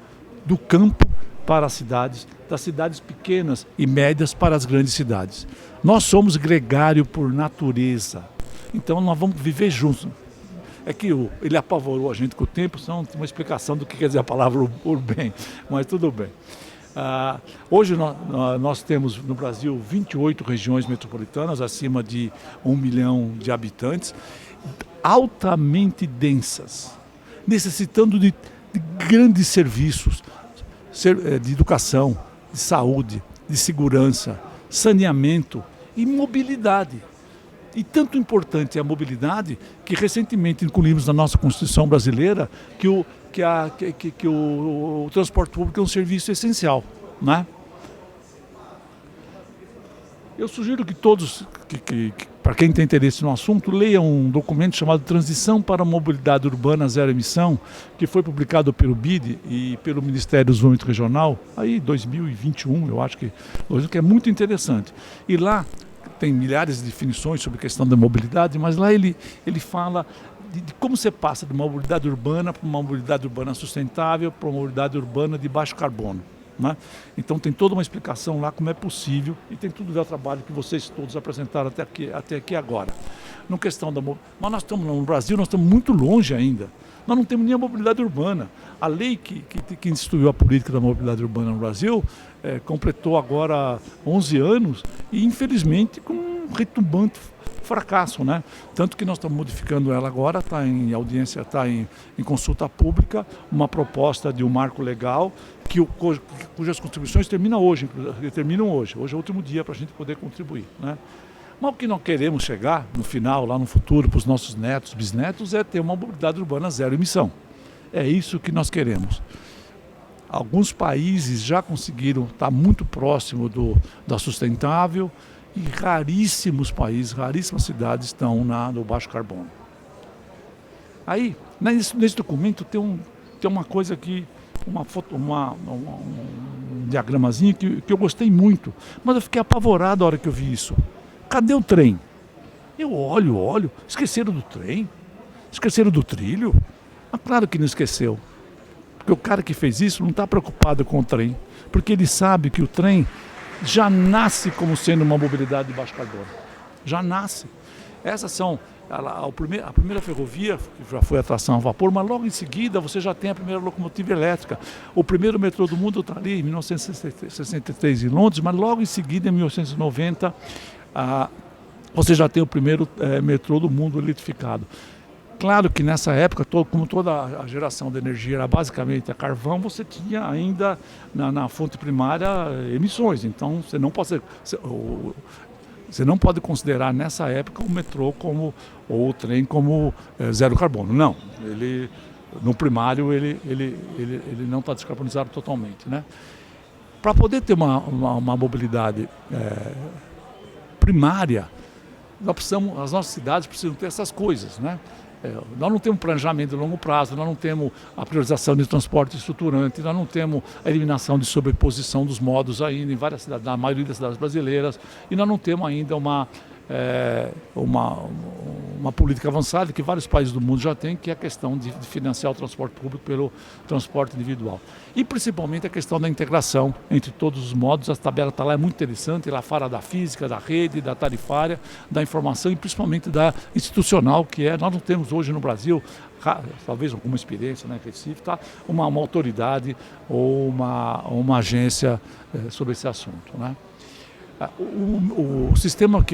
do campo para as cidades, das cidades pequenas e médias para as grandes cidades. Nós somos gregário por natureza, então nós vamos viver juntos. É que ele apavorou a gente com o tempo, senão tem uma explicação do que quer dizer a palavra urbem, mas tudo bem. Hoje nós temos no Brasil 28 regiões metropolitanas, acima de 1 milhão de habitantes, altamente densas, necessitando de grandes serviços, de educação, de saúde, de segurança, saneamento e mobilidade. E tanto importante é a mobilidade que recentemente incluímos na nossa Constituição brasileira que o transporte público é um serviço essencial, né? Eu sugiro que todos, para quem tem interesse no assunto, leiam um documento chamado Transição para a Mobilidade Urbana Zero Emissão, que foi publicado pelo BID e pelo Ministério do Desenvolvimento Regional, aí 2021, eu acho que é muito interessante. E lá tem milhares de definições sobre a questão da mobilidade, mas lá ele fala de como você passa de uma mobilidade urbana para uma mobilidade urbana sustentável, para uma mobilidade urbana de baixo carbono, né? Então tem toda uma explicação lá como é possível e tem tudo a ver ao trabalho que vocês todos apresentaram até aqui agora. No questão da mobilidade, mas nós estamos no Brasil, nós estamos muito longe ainda. Nós não temos nem a mobilidade urbana. A lei que instituiu a política da mobilidade urbana no Brasil completou agora 11 anos e, infelizmente, com um retumbante fracasso, né? Tanto que nós estamos modificando ela agora, está em audiência, está em consulta pública, uma proposta de um marco legal cujas contribuições terminam hoje. Hoje é o último dia para a gente poder contribuir, né? Mas o que nós queremos chegar no final, lá no futuro, para os nossos netos, bisnetos, é ter uma mobilidade urbana zero emissão. É isso que nós queremos. Alguns países já conseguiram estar muito próximo da sustentável e raríssimos países, raríssimas cidades estão no baixo carbono. Aí, nesse documento tem uma coisa aqui, um diagramazinho que eu gostei muito, mas eu fiquei apavorado a hora que eu vi isso. Cadê o trem? Eu olho, esqueceram do trem? Esqueceram do trilho? Mas claro que não esqueceu. Porque o cara que fez isso não está preocupado com o trem. Porque ele sabe que o trem já nasce como sendo uma mobilidade de baixo carbono. Já nasce. Essas são a primeira ferrovia, que já foi a tração a vapor, mas logo em seguida você já tem a primeira locomotiva elétrica. O primeiro metrô do mundo está ali em 1963 em Londres, mas logo em seguida, em 1990, você já tem o primeiro metrô do mundo eletrificado. Claro que nessa época, como toda a geração de energia era basicamente a carvão, você tinha ainda na fonte primária emissões. Então você não pode ser. Você não pode considerar nessa época o metrô ou o trem como zero carbono. Não, no primário ele não está descarbonizado totalmente, né? Para poder ter uma mobilidade primária, as nossas cidades precisam ter essas coisas, né? Nós não temos planejamento de longo prazo, nós não temos a priorização de transporte estruturante, nós não temos a eliminação de sobreposição dos modos ainda em várias cidades, na maioria das cidades brasileiras, e nós não temos ainda uma política avançada que vários países do mundo já têm, que é a questão de financiar o transporte público pelo transporte individual. E principalmente a questão da integração entre todos os modos. A tabela está lá, é muito interessante, ela fala da física, da rede, da tarifária, da informação e principalmente da institucional, nós não temos hoje no Brasil, talvez alguma experiência, né, Recife, tá? uma autoridade ou uma agência sobre esse assunto, né? O sistema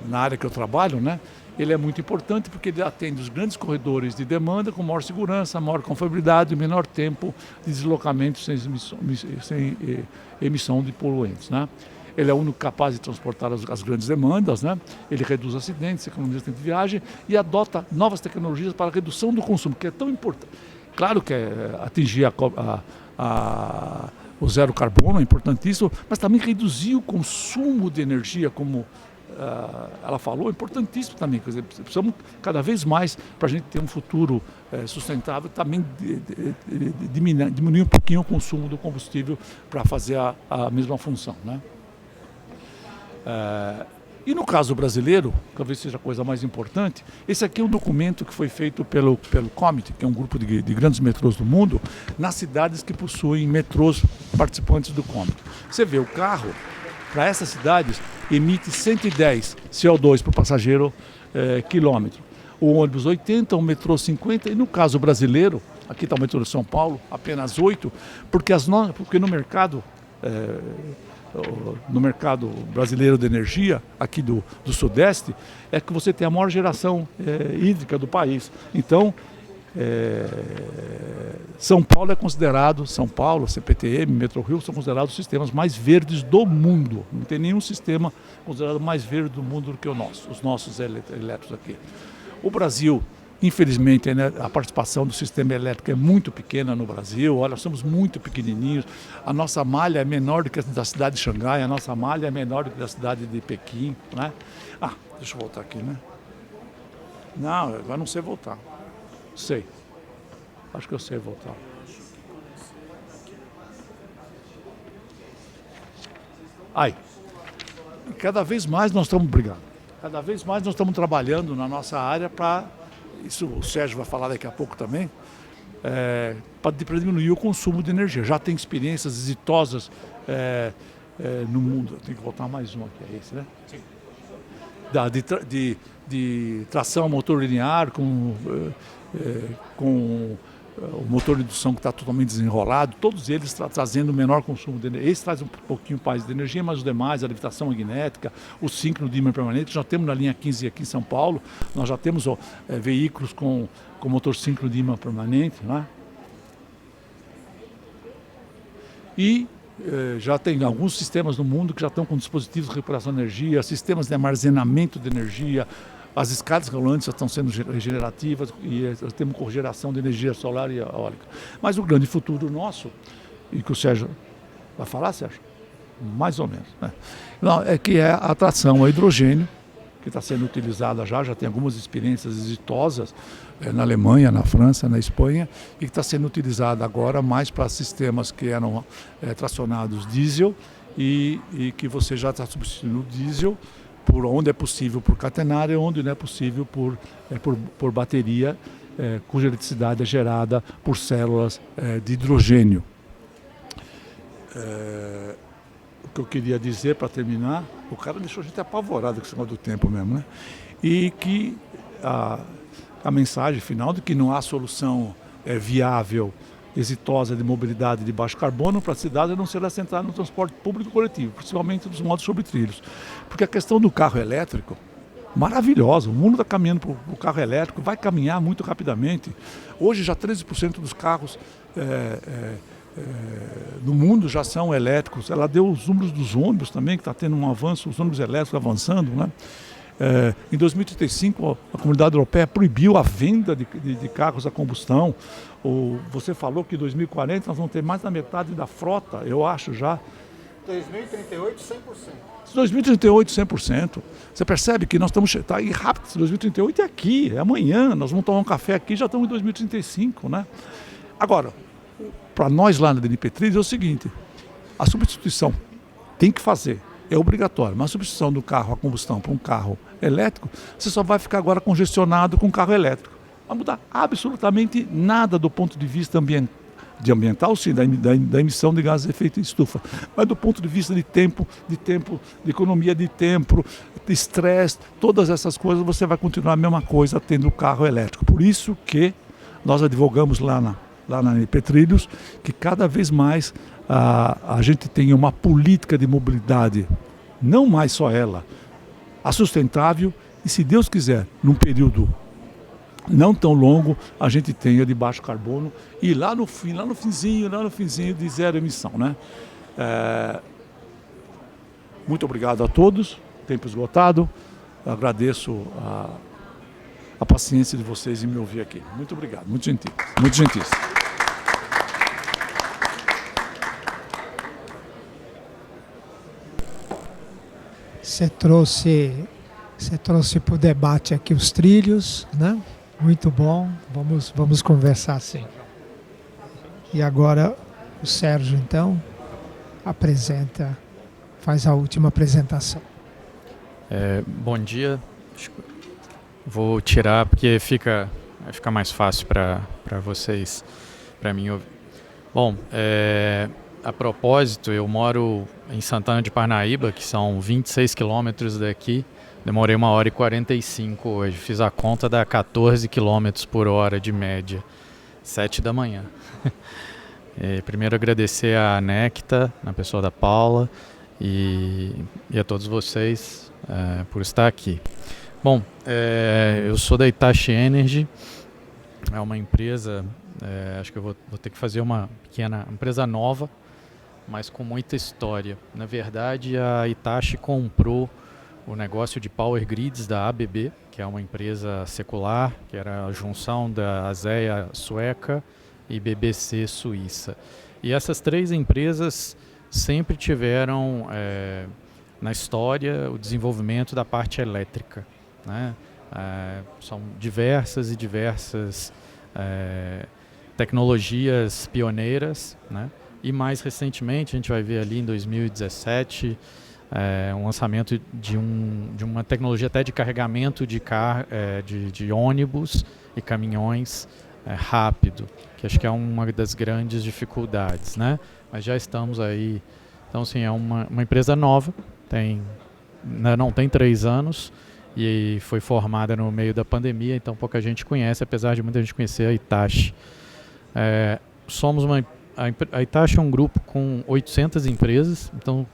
na área que eu trabalho, né, ele é muito importante porque ele atende os grandes corredores de demanda com maior segurança, maior confiabilidade e menor tempo de deslocamento sem emissão de poluentes, né? Ele é o único capaz de transportar as grandes demandas, né? Ele reduz acidentes, economiza tempo de viagem e adota novas tecnologias para a redução do consumo, que é tão importante. Claro que atingir o zero carbono é importantíssimo, mas também reduzir o consumo de energia, como ela falou, é importantíssimo também. Quer dizer, precisamos cada vez mais, para a gente ter um futuro sustentável, também diminuir um pouquinho o consumo do combustível para fazer a mesma função, né? E no caso brasileiro, talvez seja a coisa mais importante, esse aqui é um documento que foi feito pelo COMIT, que é um grupo de grandes metrôs do mundo, nas cidades que possuem metrôs participantes do COMIT. Você vê, o carro, para essas cidades, emite 110 CO2 por passageiro quilômetro. O ônibus 80, o metrô 50, e no caso brasileiro, aqui está o metrô de São Paulo, apenas 8, porque no mercado brasileiro de energia, aqui do Sudeste, é que você tem a maior geração hídrica do país. Então, São Paulo, CPTM, Metrorio são considerados os sistemas mais verdes do mundo. Não tem nenhum sistema considerado mais verde do mundo do que os nossos elétricos aqui. O Brasil, infelizmente, né, a participação do sistema elétrico é muito pequena no Brasil. Olha, nós somos muito pequenininhos. A nossa malha é menor do que a da cidade de Xangai, a nossa malha é menor do que a da cidade de Pequim, né? Deixa eu voltar aqui, né? Não, agora não sei voltar. Sei. Acho que eu sei voltar. Aí. Cada vez mais nós estamos brigando. Cada vez mais nós estamos trabalhando na nossa área para... Isso o Sérgio vai falar daqui a pouco também, para diminuir o consumo de energia. Já tem experiências exitosas no mundo. Tem que voltar mais um aqui, é esse, né? Sim. De tração a motor linear com o motor de indução que está totalmente desenrolado, todos eles trazendo o menor consumo de energia. Esse traz um pouquinho mais de energia, mas os demais, a levitação magnética, o síncrono de ímã permanente, já temos na linha 15 aqui em São Paulo, nós já temos veículos com motor síncrono de ímã permanente, né? E já tem alguns sistemas no mundo que já estão com dispositivos de recuperação de energia, sistemas de armazenamento de energia. As escadas rolantes já estão sendo regenerativas e temos cogeração de energia solar e eólica. Mas o grande futuro nosso, e que o Sérgio vai falar, Sérgio? Mais ou menos, né? Não, que é a tração a hidrogênio, que está sendo utilizada já tem algumas experiências exitosas na Alemanha, na França, na Espanha, e que está sendo utilizada agora mais para sistemas que eram tracionados diesel e que você já está substituindo o diesel por onde é possível por catenária, onde não é possível por bateria, cuja eletricidade é gerada por células de hidrogênio. O que eu queria dizer para terminar, o cara deixou a gente apavorado com esse negócio do tempo mesmo, né? E que a mensagem final de que não há solução viável, exitosa de mobilidade de baixo carbono para a cidade não será centrada no transporte público coletivo, principalmente nos modos sobre trilhos. Porque a questão do carro elétrico, maravilhosa, o mundo está caminhando para o carro elétrico, vai caminhar muito rapidamente. Hoje já 13% dos carros no mundo já são elétricos. Ela deu os números dos ônibus também, que está tendo um avanço, os ônibus elétricos avançando, né? Em 2035, a Comunidade Europeia proibiu a venda de carros a combustão. Você falou que em 2040 nós vamos ter mais da metade da frota, eu acho já. 2038, 100%. 2038, 100%. Você percebe que nós estamos tá aí rápido. 2038 é aqui, é amanhã. Nós vamos tomar um café aqui e já estamos em 2035, né? Agora, para nós lá na DNP Trilhos é o seguinte: a substituição tem que fazer, é obrigatório, mas a substituição do carro a combustão para um carro elétrico, você só vai ficar agora congestionado com carro elétrico. Não vai mudar absolutamente nada do ponto de vista ambiental, sim, da emissão de gases de efeito estufa, mas do ponto de vista de tempo, de economia de tempo, de estresse, todas essas coisas, você vai continuar a mesma coisa tendo o carro elétrico. Por isso que nós advogamos lá na DNP Trilhos que cada vez mais a gente tenha uma política de mobilidade, não mais só ela, a sustentável, e se Deus quiser, num período não tão longo, a gente tenha de baixo carbono e lá no finzinho de zero emissão, né? Muito obrigado a todos, tempo esgotado, agradeço a paciência de vocês em me ouvir aqui. Muito obrigado, muito gentil, muito gentis. Você trouxe para o debate aqui os trilhos, né? Muito bom, vamos conversar sim. E agora o Sérgio, então, faz a última apresentação. Bom dia, vou tirar porque vai ficar mais fácil para vocês, para mim ouvir. Bom, a propósito, eu moro em Santana de Parnaíba, que são 26 quilômetros daqui. Demorei 1h45 hoje. Fiz a conta, dá 14 km por hora de média. 7 da manhã. Primeiro agradecer a Necta, na pessoa da Paula, e a todos vocês por estar aqui. Bom, eu sou da Hitachi Energy. É uma empresa, acho que eu vou ter que fazer uma pequena empresa nova, mas com muita história. Na verdade, a Hitachi comprou o negócio de Power Grids da ABB, que é uma empresa secular, que era a junção da ASEA sueca e BBC suíça. E essas três empresas sempre tiveram na história o desenvolvimento da parte elétrica, né? São diversas tecnologias pioneiras, né? E mais recentemente, a gente vai ver ali em 2017, um lançamento de uma tecnologia até de carregamento de ônibus e caminhões rápido, que acho que é uma das grandes dificuldades, né? Mas já estamos aí. Então, assim, é uma empresa nova, não tem 3 anos, e foi formada no meio da pandemia, então pouca gente conhece, apesar de muita gente conhecer a Hitachi. A Hitachi é um grupo com 800 empresas, então,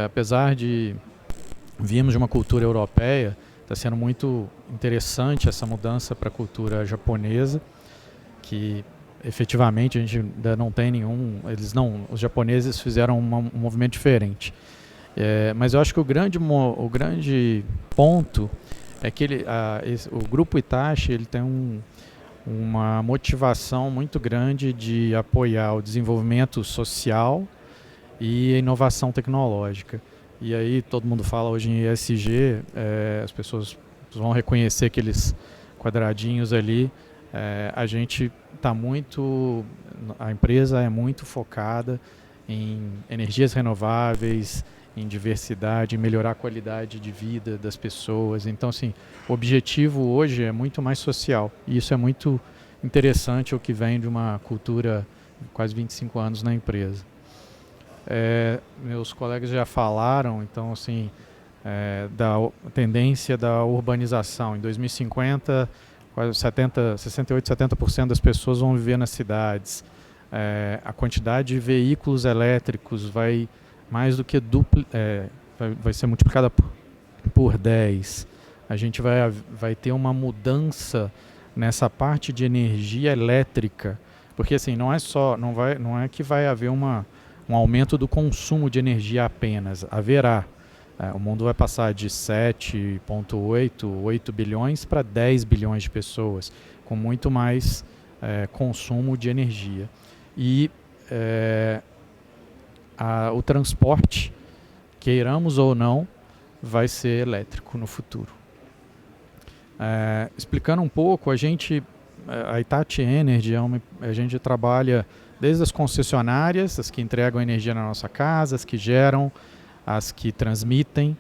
apesar de virmos de uma cultura europeia, está sendo muito interessante essa mudança para a cultura japonesa, que efetivamente a gente ainda não tem os japoneses fizeram um movimento diferente. Mas eu acho que o grande ponto é que o grupo Hitachi ele tem uma motivação muito grande de apoiar o desenvolvimento social e a inovação tecnológica. E aí todo mundo fala hoje em ESG, as pessoas vão reconhecer aqueles quadradinhos ali. A empresa é muito focada em energias renováveis, em diversidade, em melhorar a qualidade de vida das pessoas. Então, assim, o objetivo hoje é muito mais social. E isso é muito interessante, o que vem de uma cultura de quase 25 anos na empresa. Meus colegas já falaram, então, assim, da tendência da urbanização. Em 2050, quase 68, 70% das pessoas vão viver nas cidades. A quantidade de veículos elétricos vai mais do que vai ser multiplicada por 10. A gente vai ter uma mudança nessa parte de energia elétrica, Porque assim, não é que vai haver um aumento do consumo de energia apenas, haverá. O mundo vai passar de 8 bilhões para 10 bilhões de pessoas, com muito mais consumo de energia. E o transporte, queiramos ou não, vai ser elétrico no futuro. Explicando um pouco, a Hitachi Energy, a gente trabalha desde as concessionárias, as que entregam energia na nossa casa, as que geram, as que transmitem,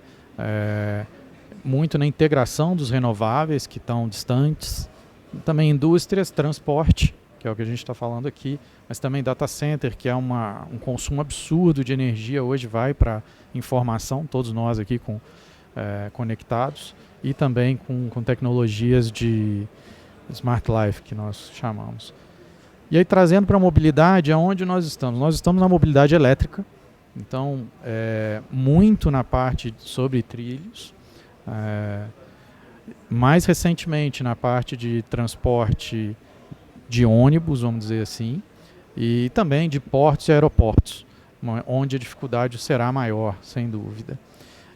muito na integração dos renováveis que estão distantes, também indústrias, transporte, que é o que a gente está falando aqui, mas também data center, que é um consumo absurdo de energia, hoje vai para informação, todos nós aqui conectados, e também com tecnologias de Smart Life, que nós chamamos. E aí, trazendo para a mobilidade, aonde nós estamos? Nós estamos na mobilidade elétrica, então, muito na parte sobre trilhos, mais recentemente na parte de transporte de ônibus, vamos dizer assim, e também de portos e aeroportos, onde a dificuldade será maior, sem dúvida.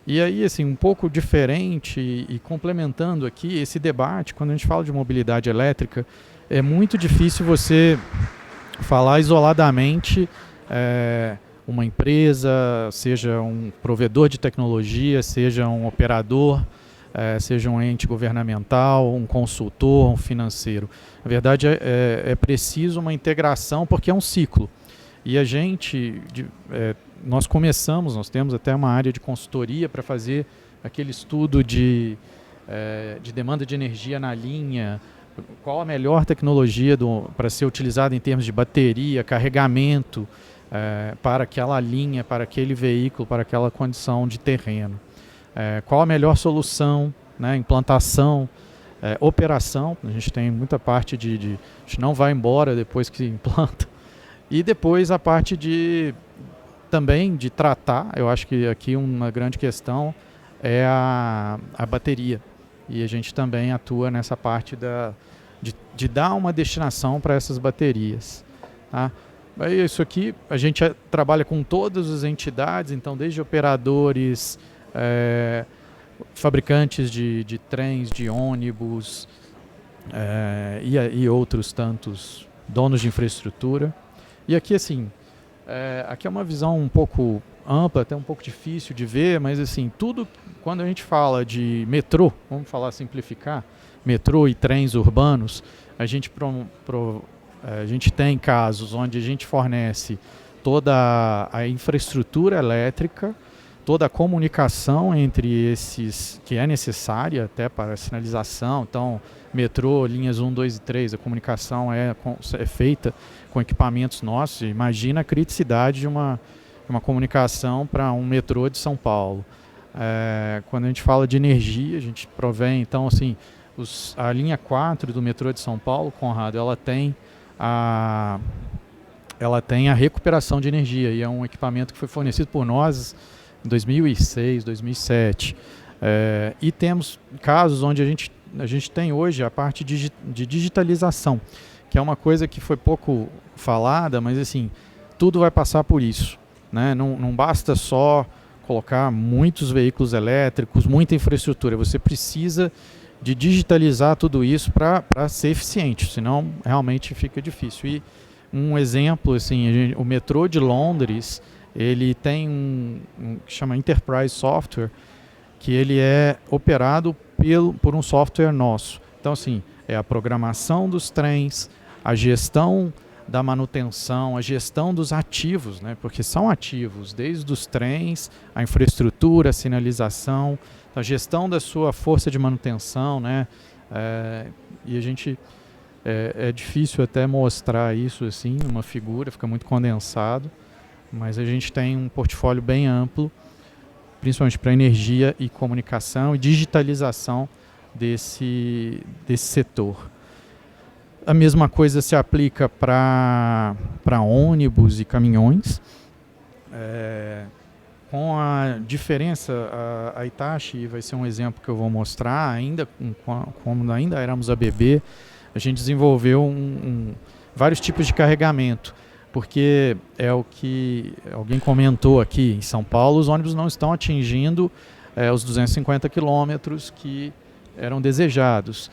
E aí, assim, um pouco diferente e complementando aqui esse debate, quando a gente fala de mobilidade elétrica, é muito difícil você falar isoladamente uma empresa, seja um provedor de tecnologia, seja um operador, seja um ente governamental, um consultor, um financeiro. Na verdade, é preciso uma integração, porque é um ciclo. E a gente, nós temos até uma área de consultoria para fazer aquele estudo de demanda de energia na linha, qual a melhor tecnologia para ser utilizada em termos de bateria, carregamento, para aquela linha, para aquele veículo, para aquela condição de terreno. Qual a melhor solução, né, implantação, operação, a gente tem muita parte a gente não vai embora depois que implanta, e depois a parte também de tratar, eu acho que aqui uma grande questão é a bateria, e a gente também atua nessa parte de dar uma destinação para essas baterias, tá? Isso aqui, a gente trabalha com todas as entidades, então desde operadores, fabricantes de trens, de ônibus e outros tantos donos de infraestrutura. E aqui, assim, aqui é uma visão um pouco ampla, até um pouco difícil de ver, mas assim, tudo, quando a gente fala de metrô, vamos simplificar, metrô e trens urbanos, a gente tem casos onde a gente fornece toda a infraestrutura elétrica, toda a comunicação entre esses, que é necessária até para a sinalização. Então, metrô, linhas 1, 2 e 3, a comunicação é feita com equipamentos nossos. Imagina a criticidade de uma comunicação para um metrô de São Paulo. Quando a gente fala de energia, a gente provém, então, assim, a linha 4 do metrô de São Paulo, Conrado, ela tem a recuperação de energia, e é um equipamento que foi fornecido por nós em 2006, 2007. E temos casos onde a gente tem hoje a parte de digitalização, que é uma coisa que foi pouco falada, mas assim, tudo vai passar por isso, né? Não basta só colocar muitos veículos elétricos, muita infraestrutura, você precisa de digitalizar tudo isso para ser eficiente, senão realmente fica difícil. E um exemplo, assim, o metrô de Londres, ele tem um que chama Enterprise Software, que ele é operado por um software nosso. Então, assim, é a programação dos trens, a gestão da manutenção, a gestão dos ativos, né? Porque são ativos, desde os trens, a infraestrutura, a sinalização, a gestão da sua força de manutenção, né? E a gente é difícil até mostrar isso assim, uma figura, fica muito condensado, mas a gente tem um portfólio bem amplo, principalmente para energia e comunicação e digitalização desse setor. A mesma coisa se aplica para ônibus e caminhões. Com a diferença, a Hitachi vai ser um exemplo que eu vou mostrar, ainda como ainda éramos ABB, a gente desenvolveu vários tipos de carregamento, porque é o que alguém comentou aqui, em São Paulo os ônibus não estão atingindo os 250 quilômetros que eram desejados.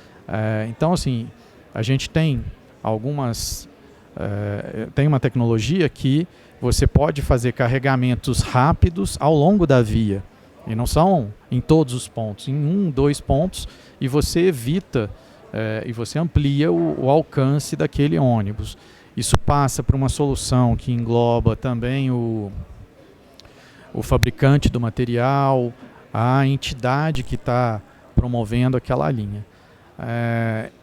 Então, assim, a gente tem tem uma tecnologia que você pode fazer carregamentos rápidos ao longo da via, e não são em todos os pontos, em 2 pontos, e você evita e você amplia o alcance daquele ônibus. Isso passa por uma solução que engloba também o fabricante do material, a entidade que está promovendo aquela linha.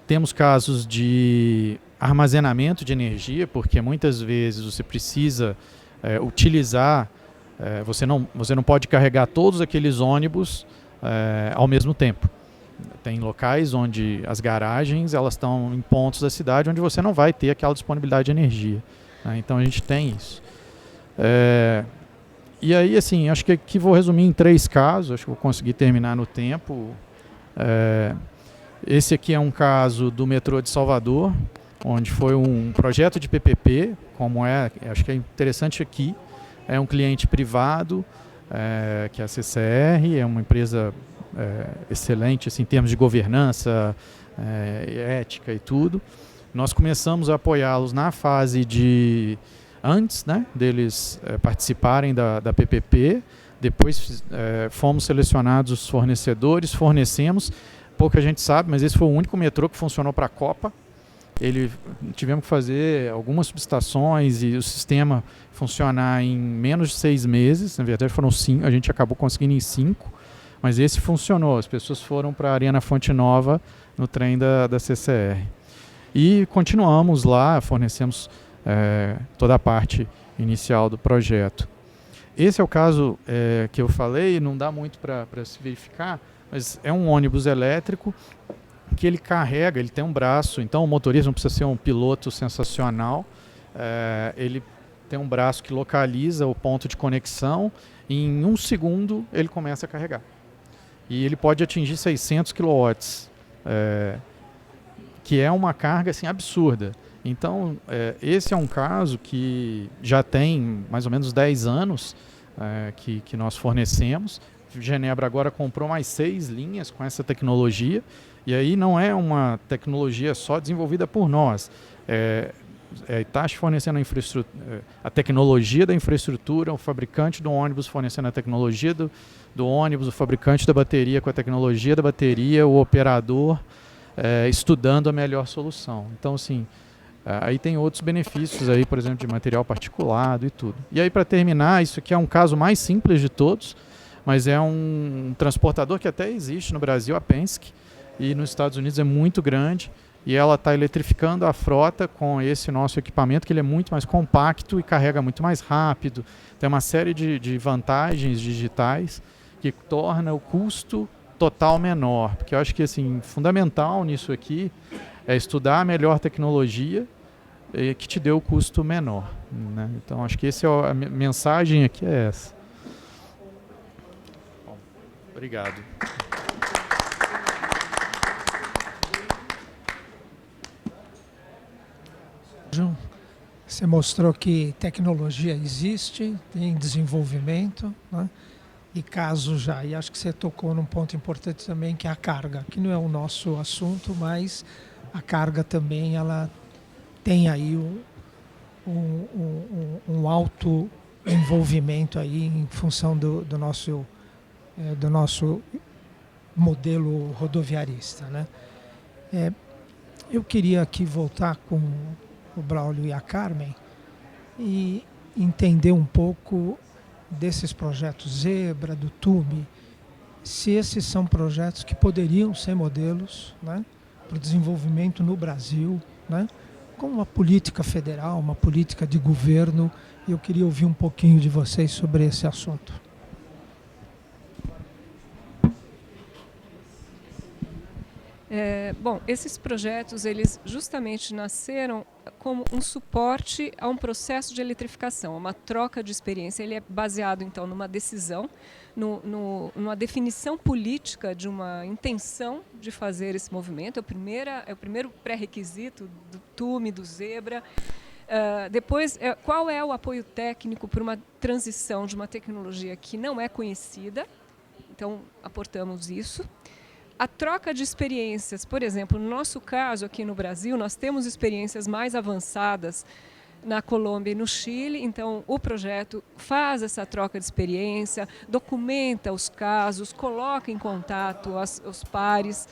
Temos casos de armazenamento de energia, porque muitas vezes você precisa utilizar, você não pode carregar todos aqueles ônibus ao mesmo tempo. Tem locais onde as garagens elas estão em pontos da cidade onde você não vai ter aquela disponibilidade de energia, né? Então a gente tem isso. E aí, assim, acho que aqui vou resumir em 3 casos, acho que vou conseguir terminar no tempo. Esse aqui é um caso do metrô de Salvador, onde foi um projeto de PPP, acho que é interessante aqui, é um cliente privado, que é a CCR, é uma empresa excelente assim, em termos de governança, ética e tudo. Nós começamos a apoiá-los na fase antes, né, deles participarem da PPP, depois fomos selecionados os fornecedores, fornecemos, pouca gente sabe, mas esse foi o único metrô que funcionou para a Copa. Tivemos que fazer algumas subestações e o sistema funcionar em menos de 6 meses, na verdade foram 5, a gente acabou conseguindo em 5, mas esse funcionou, as pessoas foram para a Arena Fonte Nova no trem da CCR. E continuamos lá, fornecemos toda a parte inicial do projeto. Esse é o caso que eu falei, não dá muito para se verificar, mas é um ônibus elétrico que ele carrega, ele tem um braço, então o motorista não precisa ser um piloto sensacional, ele tem um braço que localiza o ponto de conexão e em 1 segundo ele começa a carregar. E ele pode atingir 600 kW, que é uma carga assim, absurda. Então, esse é um caso que já tem mais ou menos 10 anos que nós fornecemos. Genebra agora comprou mais 6 linhas com essa tecnologia, e aí não é uma tecnologia só desenvolvida por nós. Está fornecendo a tecnologia da infraestrutura, o fabricante do ônibus fornecendo a tecnologia do ônibus, o fabricante da bateria com a tecnologia da bateria, o operador estudando a melhor solução. Então, assim, aí tem outros benefícios, aí, por exemplo, de material particulado e tudo. E aí, para terminar, isso aqui é um caso mais simples de todos, mas é um transportador que até existe no Brasil, a Penske, e nos Estados Unidos é muito grande, e ela está eletrificando a frota com esse nosso equipamento, que ele é muito mais compacto e carrega muito mais rápido. Tem uma série de vantagens digitais que torna o custo total menor. Porque eu acho que assim, fundamental nisso aqui é estudar a melhor tecnologia que te dê o custo menor, né? Então acho que a mensagem aqui é essa. Bom, obrigado. Você mostrou que tecnologia existe, tem desenvolvimento, né? E caso já, e acho que você tocou num ponto importante também, que é a carga, que não é o nosso assunto, mas a carga também ela tem aí um alto envolvimento aí em função do nosso modelo rodoviarista, né? Eu queria aqui voltar com o Braulio e a Carmen e entender um pouco desses projetos Zebra, do TUMI, se esses são projetos que poderiam ser modelos, né, para o desenvolvimento no Brasil, né, como uma política federal, uma política de governo, e eu queria ouvir um pouquinho de vocês sobre esse assunto. Bom, esses projetos, eles justamente nasceram como um suporte a um processo de eletrificação, uma troca de experiência. Ele é baseado, então, numa decisão, numa definição política de uma intenção de fazer esse movimento. É o primeiro pré-requisito do TUME, do Zebra. Depois, qual é o apoio técnico para uma transição de uma tecnologia que não é conhecida? Então, aportamos isso. A troca de experiências, por exemplo, no nosso caso aqui no Brasil, nós temos experiências mais avançadas na Colômbia e no Chile, então o projeto faz essa troca de experiência, documenta os casos, coloca em contato os pares,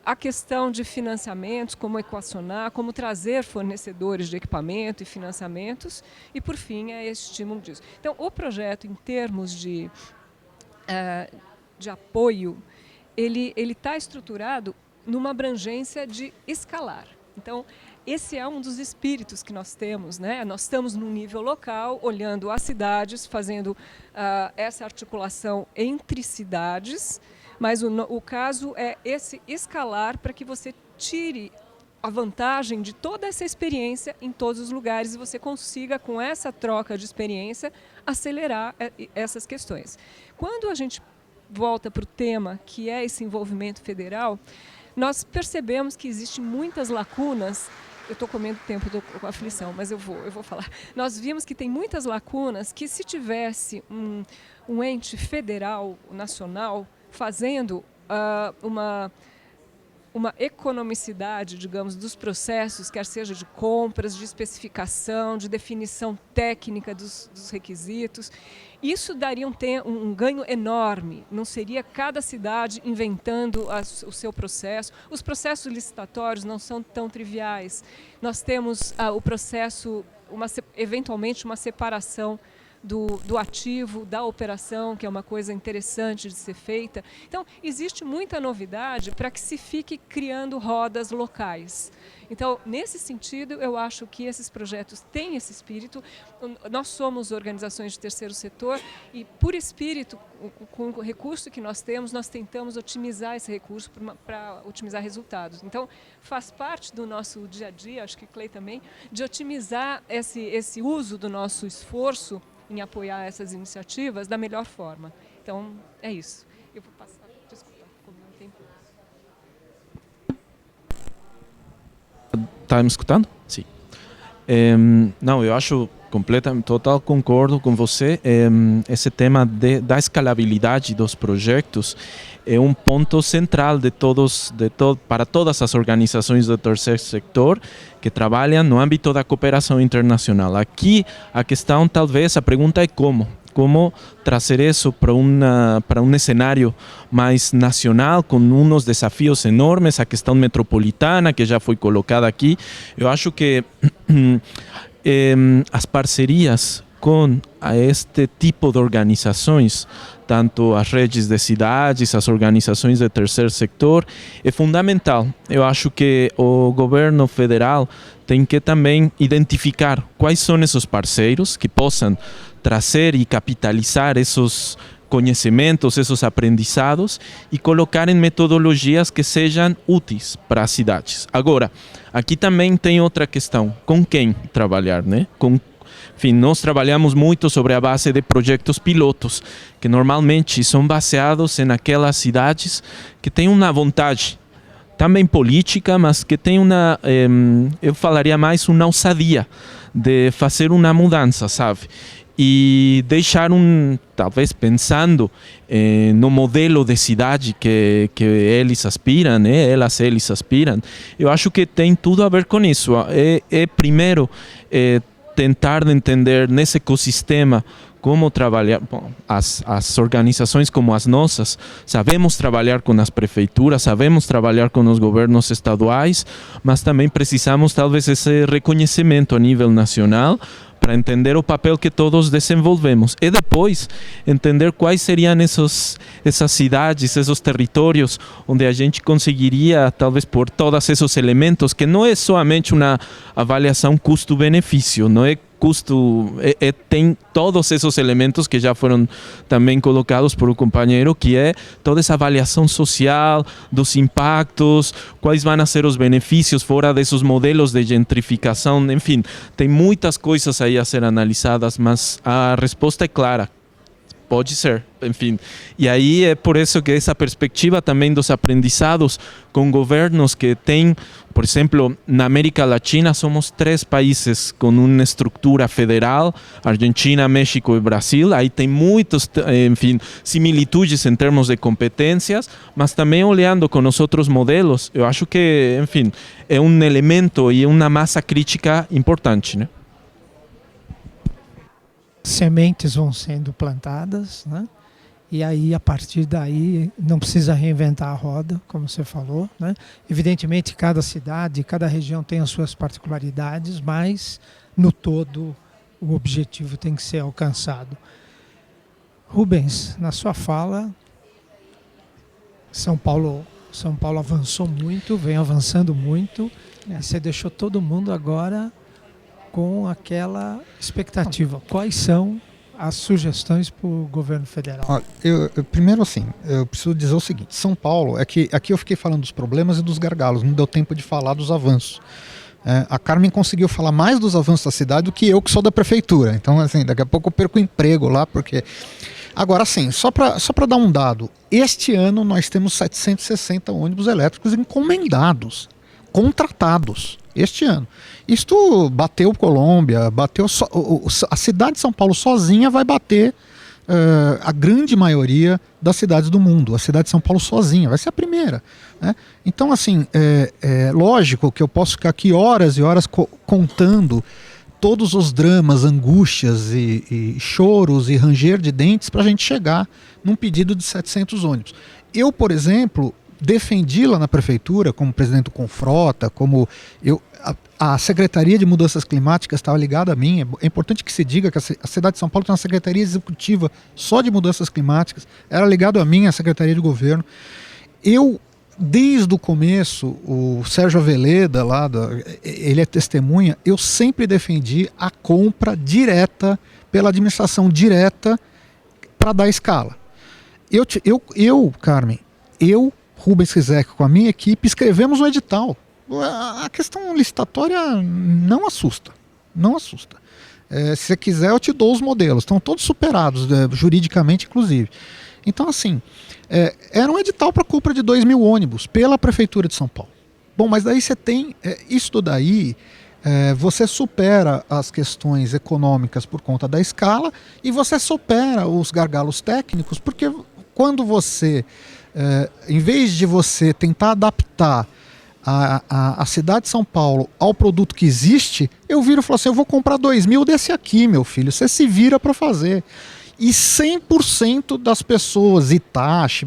a questão de financiamentos, como equacionar, como trazer fornecedores de equipamento e financiamentos, e por fim é esse estímulo disso. Então o projeto, em termos de apoio, ele está estruturado numa abrangência de escalar. Então, esse é um dos espíritos que nós temos, né? Nós estamos no nível local, olhando as cidades, fazendo essa articulação entre cidades, mas o caso é esse escalar para que você tire a vantagem de toda essa experiência em todos os lugares e você consiga, com essa troca de experiência, acelerar essas questões. Quando a gente volta para o tema, que é esse envolvimento federal, nós percebemos que existem muitas lacunas. Eu estou comendo tempo, estou com aflição, mas eu vou falar. Nós vimos que tem muitas lacunas que, se tivesse um ente federal, nacional, fazendo uma economicidade, digamos, dos processos, quer seja de compras, de especificação, de definição técnica dos requisitos, isso daria um ganho enorme. Não seria cada cidade inventando o seu processo. Os processos licitatórios não são tão triviais. Nós temos o processo, eventualmente, uma separação do ativo, da operação, que é uma coisa interessante de ser feita. Então, existe muita novidade para que se fique criando rodas locais. Então, nesse sentido, eu acho que esses projetos têm esse espírito. Nós somos organizações de terceiro setor e, por espírito, com o recurso que nós temos, nós tentamos otimizar esse recurso para otimizar resultados. Então, faz parte do nosso dia a dia, acho que o Clay também, de otimizar esse uso do nosso esforço em apoiar essas iniciativas da melhor forma. Então, é isso. Eu vou passar, desculpa, como não tem... Está me escutando? Sim. Não, eu acho total concordo com você. Esse tema da escalabilidade dos projetos é um ponto central para todas as organizações do terceiro setor que trabalham no âmbito da cooperação internacional. Aqui a questão, talvez, a pergunta é como trazer isso para um cenário mais nacional, com uns desafios enormes, a questão metropolitana, que já foi colocada aqui. Eu acho que as parcerias com este tipo de organizações, tanto as redes de cidades, as organizações do terceiro setor, é fundamental. Eu acho que o governo federal tem que também identificar quais são esses parceiros que possam trazer e capitalizar esses conhecimentos, esses aprendizados e colocar em metodologias que sejam úteis para as cidades. Agora, aqui também tem outra questão, com quem trabalhar, né? Enfim, nós trabalhamos muito sobre a base de projetos pilotos, que normalmente são baseados em aquelas cidades que têm uma vontade, também política, mas que tem eu falaria mais, uma ousadia de fazer uma mudança, sabe? E deixar talvez pensando no modelo de cidade que eles aspiram, né? Eles aspiram. Eu acho que tem tudo a ver com isso. Primeiro, tentar entender nesse ecossistema como trabalhar. Bom, as organizações como as nossas sabemos trabalhar com as prefeituras, sabemos trabalhar com os governos estaduais, mas também precisamos talvez esse reconhecimento a nível nacional para entender o papel que todos desenvolvemos e depois entender quais seriam essas cidades, esses territórios onde a gente conseguiria, talvez por todos esses elementos, que não é somente uma avaliação custo-benefício, não é custo tem todos esses elementos que já foram também colocados por o companheiro, que é toda essa avaliação social dos impactos, quais vão ser os benefícios fora desses modelos de gentrificação, enfim, tem muitas coisas aí a ser analisadas, mas a resposta é clara. Pode ser, enfim. E aí é por isso que essa perspectiva também dos aprendizados com governos que têm, por exemplo, na América Latina somos 3 países com uma estrutura federal, Argentina, México e Brasil. Aí tem muitas, enfim, similitudes em termos de competências, mas também olhando com os outros modelos, eu acho que, enfim, é um elemento e uma massa crítica importante, né? Sementes vão sendo plantadas, né? E aí, a partir daí, não precisa reinventar a roda, como você falou, né? Evidentemente, cada cidade, cada região tem as suas particularidades, mas, no todo, o objetivo tem que ser alcançado. Rubens, na sua fala, São Paulo avançou muito, vem avançando muito, e você deixou todo mundo agora com aquela expectativa. Quais são as sugestões para o governo federal? Primeiro, assim, eu preciso dizer o seguinte: São Paulo, aqui eu fiquei falando dos problemas e dos gargalos, não deu tempo de falar dos avanços. A Carmen conseguiu falar mais dos avanços da cidade do que eu, que sou da prefeitura. Então, assim, daqui a pouco eu perco o emprego lá, porque... Agora, assim, só para dar um dado, este ano nós temos 760 ônibus elétricos encomendados, contratados. Este ano. Isto bateu Colômbia, bateu a cidade de São Paulo sozinha vai bater a grande maioria das cidades do mundo. A cidade de São Paulo sozinha vai ser a primeira, né? Então, assim, lógico que eu posso ficar aqui horas e horas contando todos os dramas, angústias e choros e ranger de dentes para a gente chegar num pedido de 700 ônibus. Eu, por exemplo, defendi lá na prefeitura, como presidente do Confrota, como a Secretaria de Mudanças Climáticas estava ligada a mim. É importante que se diga que a cidade de São Paulo tem uma Secretaria Executiva só de Mudanças Climáticas, era ligado a mim, a Secretaria de Governo. Eu, desde o começo, o Sérgio Aveleda, ele é testemunha, eu sempre defendi a compra direta, pela administração direta, para dar escala. Carmen, Rubens Rizek, com a minha equipe, escrevemos um edital. A questão licitatória não assusta. Não assusta. Se você quiser, eu te dou os modelos. Estão todos superados, juridicamente, inclusive. Então, assim, era um edital para compra de 2.000 ônibus pela Prefeitura de São Paulo. Bom, mas daí você tem isso daí... você supera as questões econômicas por conta da escala e você supera os gargalos técnicos, porque quando você... em vez de você tentar adaptar a cidade de São Paulo ao produto que existe, eu viro e falo assim: eu vou comprar 2.000 desse aqui, meu filho, você se vira para fazer. E 100% das pessoas, Itachi,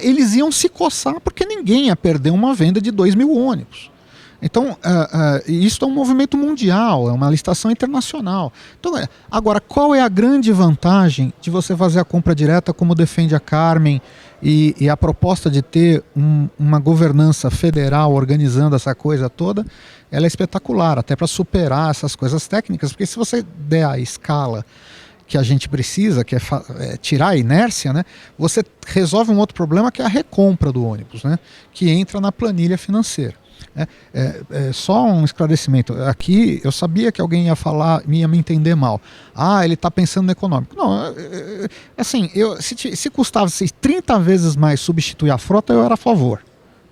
eles iam se coçar porque ninguém ia perder uma venda de 2.000 ônibus. Então, isso é um movimento mundial, é uma licitação internacional. Então, agora, qual é a grande vantagem de você fazer a compra direta, como defende a Carmen, e a proposta de ter uma governança federal organizando essa coisa toda? Ela é espetacular, até para superar essas coisas técnicas, porque se você der a escala que a gente precisa, que é tirar a inércia, né, você resolve um outro problema, que é a recompra do ônibus, né, que entra na planilha financeira. Só um esclarecimento. Aqui eu sabia que alguém ia falar, ia me entender mal. Ele está pensando no econômico. Não, assim, se custasse 30 vezes mais substituir a frota, eu era a favor,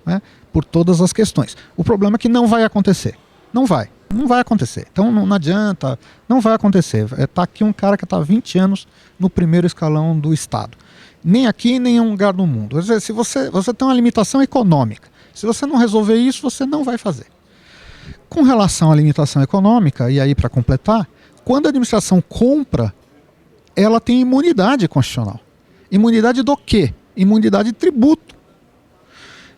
né, por todas as questões. O problema é que não vai acontecer. Não vai acontecer. Então não adianta, não vai acontecer. Está aqui um cara que está há 20 anos no primeiro escalão do Estado. Nem aqui, nem em um lugar do mundo. Quer dizer, se você tem uma limitação econômica, se você não resolver isso, você não vai fazer. Com relação à limitação econômica, e aí para completar, quando a administração compra, ela tem imunidade constitucional. Imunidade do quê? Imunidade de tributo.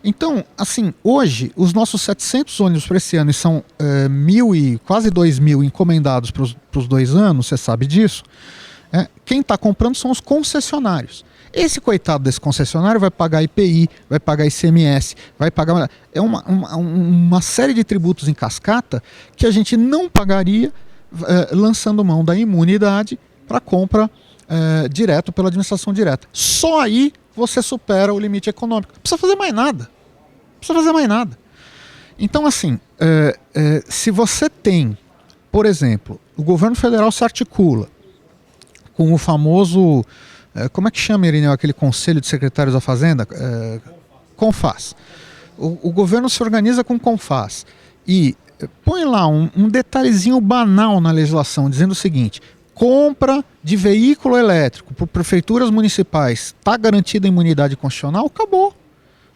Então, assim, hoje, os nossos 700 ônibus para esse ano, e são 1.000 e quase 2.000 encomendados para os 2 anos, você sabe disso, quem está comprando são os concessionários. Esse coitado desse concessionário vai pagar IPI, vai pagar ICMS, vai pagar... É uma série de tributos em cascata que a gente não pagaria lançando mão da imunidade para compra direto pela administração direta. Só aí você supera o limite econômico. Não precisa fazer mais nada. Não precisa fazer mais nada. Então, assim, se você tem, por exemplo, o governo federal se articula com o famoso, como é que chama, Irineu, aquele Conselho de Secretários da Fazenda? CONFAS. O governo se organiza com o CONFAS e põe lá um detalhezinho banal na legislação, dizendo o seguinte: compra de veículo elétrico por prefeituras municipais está garantida a imunidade constitucional, acabou.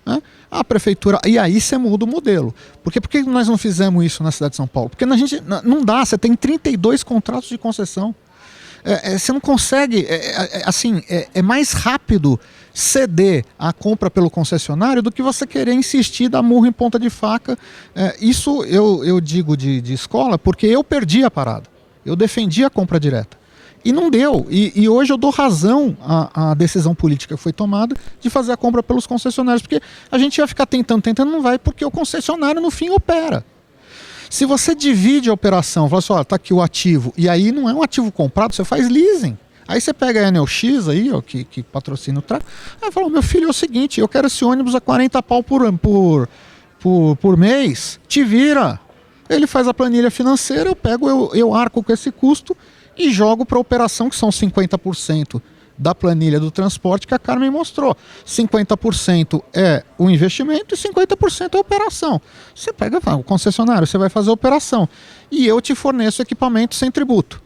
Né? A prefeitura, e aí você muda o modelo. Por que nós não fizemos isso na cidade de São Paulo? Porque não dá, você tem 32 contratos de concessão. Você não consegue, é mais rápido ceder a compra pelo concessionário do que você querer insistir, dar murro em ponta de faca. Isso eu digo de escola porque eu perdi a parada. Eu defendi a compra direta. E não deu. E hoje eu dou razão à decisão política que foi tomada de fazer a compra pelos concessionários. Porque a gente ia ficar tentando, não vai, porque o concessionário no fim opera. Se você divide a operação, fala assim, ó, tá aqui o ativo, e aí não é um ativo comprado, você faz leasing. Aí você pega a Enel X aí, ó, que patrocina o trago, aí fala, meu filho, é o seguinte, eu quero esse ônibus a 40 pau por mês, te vira. Ele faz a planilha financeira, eu arco com esse custo e jogo para a operação, que são 50% da planilha do transporte que a Carmen mostrou. 50% é o investimento e 50% é a operação. Você pega o concessionário, você vai fazer a operação e eu te forneço equipamento sem tributo.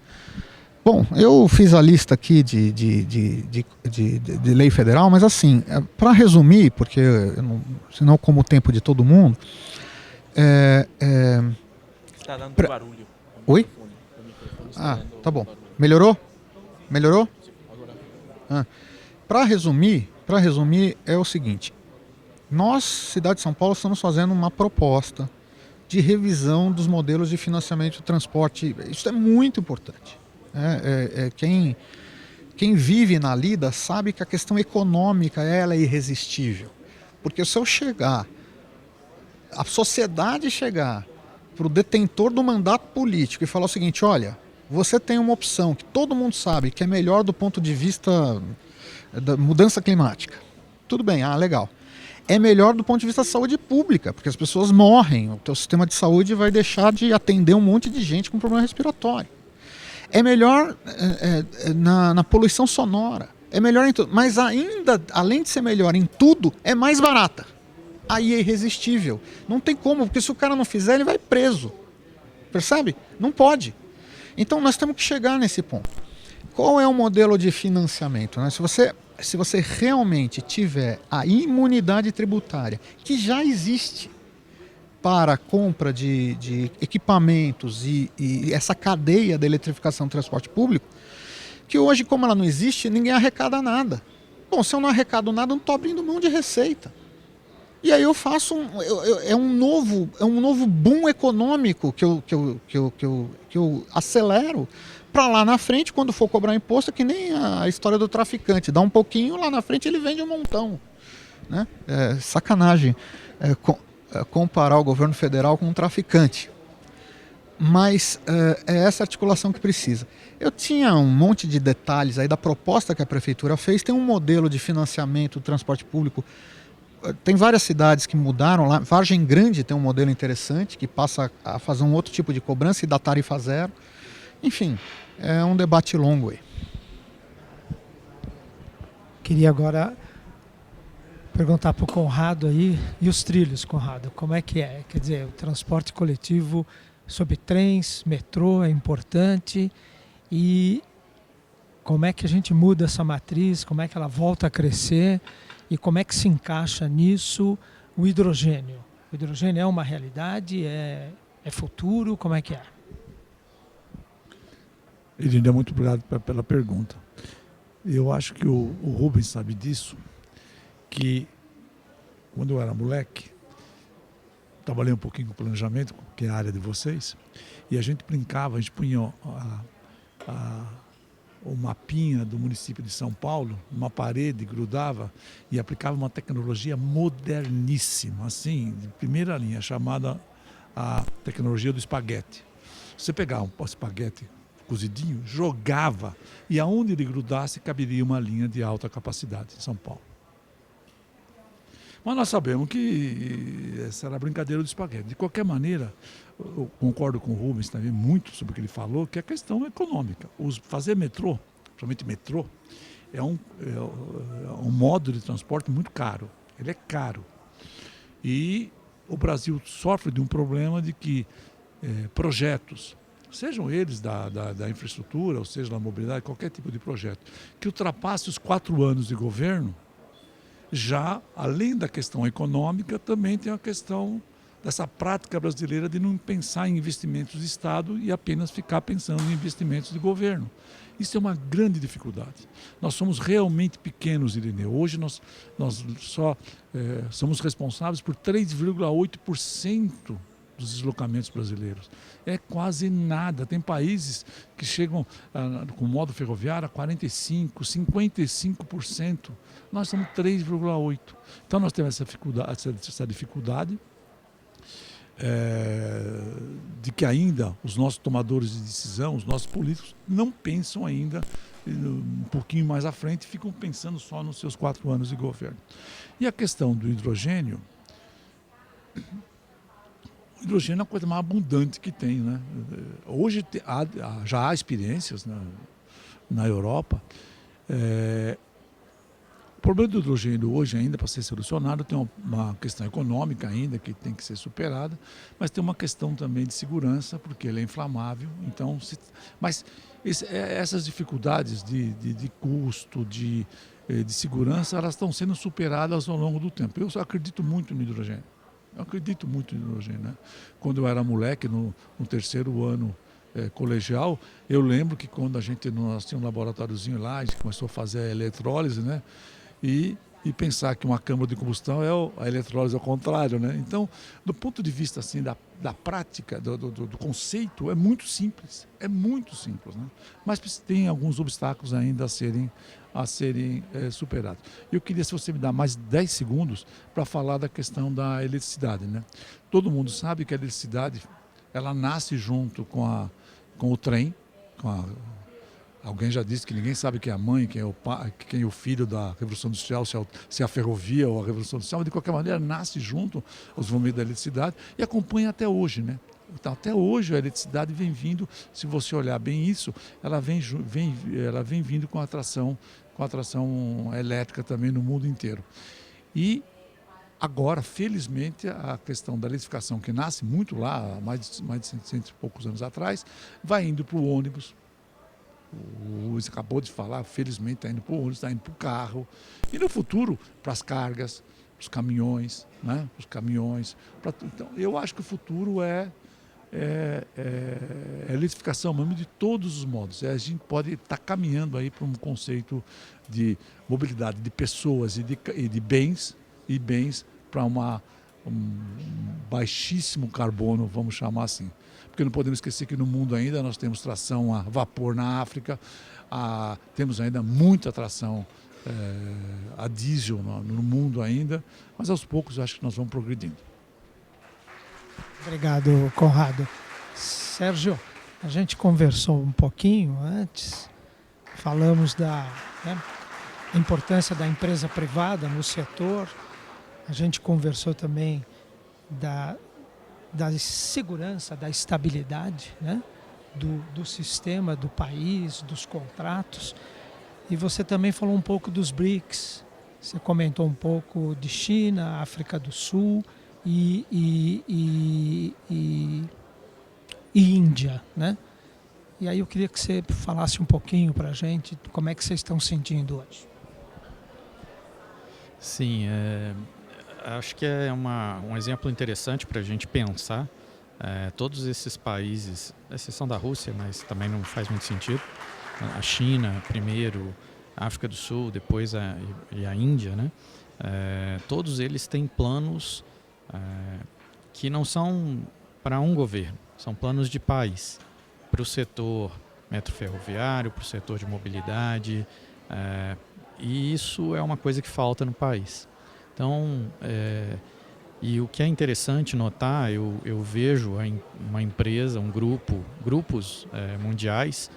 Bom, eu fiz a lista aqui de lei federal, mas assim, para resumir, porque senão como o tempo de todo mundo... Está dando barulho. Oi? Tá bom. Melhorou? Melhorou? Para resumir é o seguinte: nós, cidade de São Paulo, estamos fazendo uma proposta de revisão dos modelos de financiamento do transporte. Isso é muito importante. Quem vive na lida sabe que a questão econômica ela é irresistível. Porque se eu chegar, a sociedade chegar para o detentor do mandato político e falar o seguinte: olha, você tem uma opção que todo mundo sabe que é melhor do ponto de vista da mudança climática. Tudo bem, legal. É melhor do ponto de vista da saúde pública, porque as pessoas morrem, o teu sistema de saúde vai deixar de atender um monte de gente com problema respiratório. É melhor na poluição sonora, é melhor em tudo, mas ainda, além de ser melhor em tudo, é mais barata. Aí é irresistível. Não tem como, porque se o cara não fizer, ele vai preso. Percebe? Não pode. Então nós temos que chegar nesse ponto. Qual é o modelo de financiamento? Né? Se você realmente tiver a imunidade tributária, que já existe para a compra de equipamentos e essa cadeia da eletrificação do transporte público, que hoje, como ela não existe, ninguém arrecada nada. Bom, se eu não arrecado nada, eu não estou abrindo mão de receita. E aí eu faço um novo boom econômico que eu acelero para lá na frente, quando for cobrar imposto, é que nem a história do traficante. Dá um pouquinho, lá na frente ele vende um montão. Né? Sacanagem comparar o governo federal com um traficante. Mas é essa articulação que precisa. Eu tinha um monte de detalhes aí da proposta que a prefeitura fez. Tem um modelo de financiamento do transporte público. Tem várias cidades que mudaram lá. Vargem Grande tem um modelo interessante que passa a fazer um outro tipo de cobrança e da tarifa zero. Enfim, é um debate longo aí. Queria agora perguntar para o Conrado aí, e os trilhos, Conrado, como é que é? Quer dizer, o transporte coletivo sob trens, metrô é importante, e como é que a gente muda essa matriz, como é que ela volta a crescer e como é que se encaixa nisso o hidrogênio? O hidrogênio é uma realidade, é futuro, como é que é? Irineu, muito obrigado pela pergunta. Eu acho que o Rubens sabe disso, que quando eu era moleque, trabalhei um pouquinho com planejamento, que é a área de vocês, e a gente brincava, a gente punha o mapinha do município de São Paulo, uma parede, grudava e aplicava uma tecnologia moderníssima, assim, de primeira linha, chamada a tecnologia do espaguete. Você pegava um espaguete cozidinho, jogava, e aonde ele grudasse caberia uma linha de alta capacidade em São Paulo. Mas nós sabemos que essa era a brincadeira do espaguete. De qualquer maneira, eu concordo com o Rubens também muito sobre o que ele falou, que é a questão econômica. Fazer metrô, principalmente metrô, é um modo de transporte muito caro. Ele é caro. E o Brasil sofre de um problema de que projetos, sejam eles da infraestrutura, ou seja da mobilidade, qualquer tipo de projeto, que ultrapasse os 4 anos de governo, já, além da questão econômica, também tem a questão dessa prática brasileira de não pensar em investimentos de Estado e apenas ficar pensando em investimentos de governo. Isso é uma grande dificuldade. Nós somos realmente pequenos, Irineu. Hoje nós só somos responsáveis por 3,8% dos deslocamentos brasileiros. É quase nada. Tem países que chegam com modo ferroviário a 45%, 55%. Nós somos 3,8%. Então nós temos essa dificuldade de que ainda os nossos tomadores de decisão, os nossos políticos, não pensam ainda um pouquinho mais à frente, ficam pensando só nos seus 4 anos de governo. E a questão do hidrogênio, o hidrogênio é a coisa mais abundante que tem, né? Hoje já há experiências na Europa. O problema do hidrogênio hoje ainda para ser solucionado tem uma questão econômica ainda que tem que ser superada, mas tem uma questão também de segurança, porque ele é inflamável. Então, mas essas dificuldades de custo, de segurança, elas estão sendo superadas ao longo do tempo. Eu acredito muito no hidrogênio. Né? Quando eu era moleque, no 3º ano colegial, eu lembro que quando nós tínhamos um laboratóriozinho lá, a gente começou a fazer a eletrólise, né? E pensar que uma câmara de combustão a eletrólise ao contrário, né? Então, do ponto de vista assim da prática, do conceito, é muito simples, né? Mas tem alguns obstáculos ainda a serem superados. Eu queria, se você me dá mais 10 segundos, para falar da questão da eletricidade, né? Todo mundo sabe que a eletricidade, ela nasce junto com o trem, alguém já disse que ninguém sabe quem é a mãe, quem é o pai, quem é o filho da Revolução Industrial, se é a ferrovia ou a Revolução Industrial, mas de qualquer maneira nasce junto ao desenvolvimento da eletricidade e acompanha até hoje, né? Então, até hoje a eletricidade vem vindo, se você olhar bem isso, ela vem vindo com atração elétrica também no mundo inteiro. E agora, felizmente, a questão da eletrificação, que nasce muito lá, há mais de 100 e poucos anos atrás, vai indo para o ônibus. O Luiz acabou de falar, felizmente está indo para o ônibus, está indo para o carro. E no futuro, para as cargas, para os caminhões, né? Então, eu acho que o futuro é eletrificação mesmo de todos os modos. A gente pode estar caminhando aí para um conceito de mobilidade de pessoas e de bens para um baixíssimo carbono, vamos chamar assim. Porque não podemos esquecer que no mundo ainda nós temos tração a vapor na África, temos ainda muita tração a diesel no mundo ainda, mas aos poucos eu acho que nós vamos progredindo. Obrigado, Conrado. Sérgio, a gente conversou um pouquinho antes, falamos da importância da empresa privada no setor, a gente conversou também da segurança, da estabilidade, né? do sistema, do país, dos contratos. E você também falou um pouco dos BRICS, você comentou um pouco de China, África do Sul e Índia, né? E aí eu queria que você falasse um pouquinho para a gente como é que vocês estão sentindo hoje. Sim, acho que é um exemplo interessante para a gente pensar. Todos esses países, à exceção da Rússia, mas também não faz muito sentido, a China primeiro, a África do Sul, depois a Índia, né? Todos eles têm planos que não são para um governo, são planos de país, para o setor metroferroviário, para o setor de mobilidade, e isso é uma coisa que falta no país. Então, E o que é interessante notar, eu vejo uma empresa, grupos mundiais,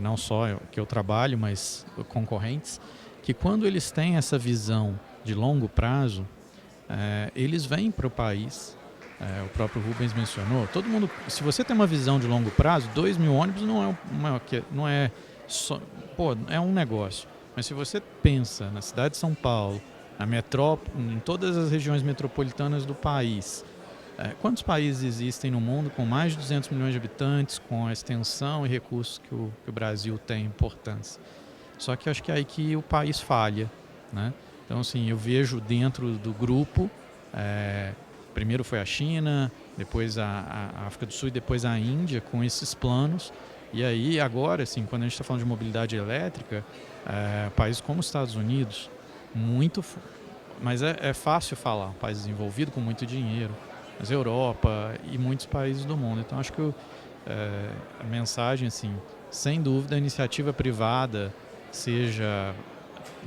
não só que eu trabalho, mas concorrentes, que quando eles têm essa visão de longo prazo, eles vêm para o país. O próprio Rubens mencionou. Todo mundo, se você tem uma visão de longo prazo, 2.000 ônibus não é só, é um negócio. Mas se você pensa na cidade de São Paulo, na metrópole, em todas as regiões metropolitanas do país, quantos países existem no mundo com mais de 200 milhões de habitantes, com a extensão e recursos que o Brasil tem importância? Só que acho que é aí que o país falha, né? Então, assim, eu vejo dentro do grupo, primeiro foi a China, depois a África do Sul e depois a Índia com esses planos. E aí, agora, assim, quando a gente está falando de mobilidade elétrica, países como os Estados Unidos, mas é fácil falar, um país desenvolvido com muito dinheiro, mas Europa e muitos países do mundo. Então, acho que a mensagem, assim, sem dúvida, a iniciativa privada, seja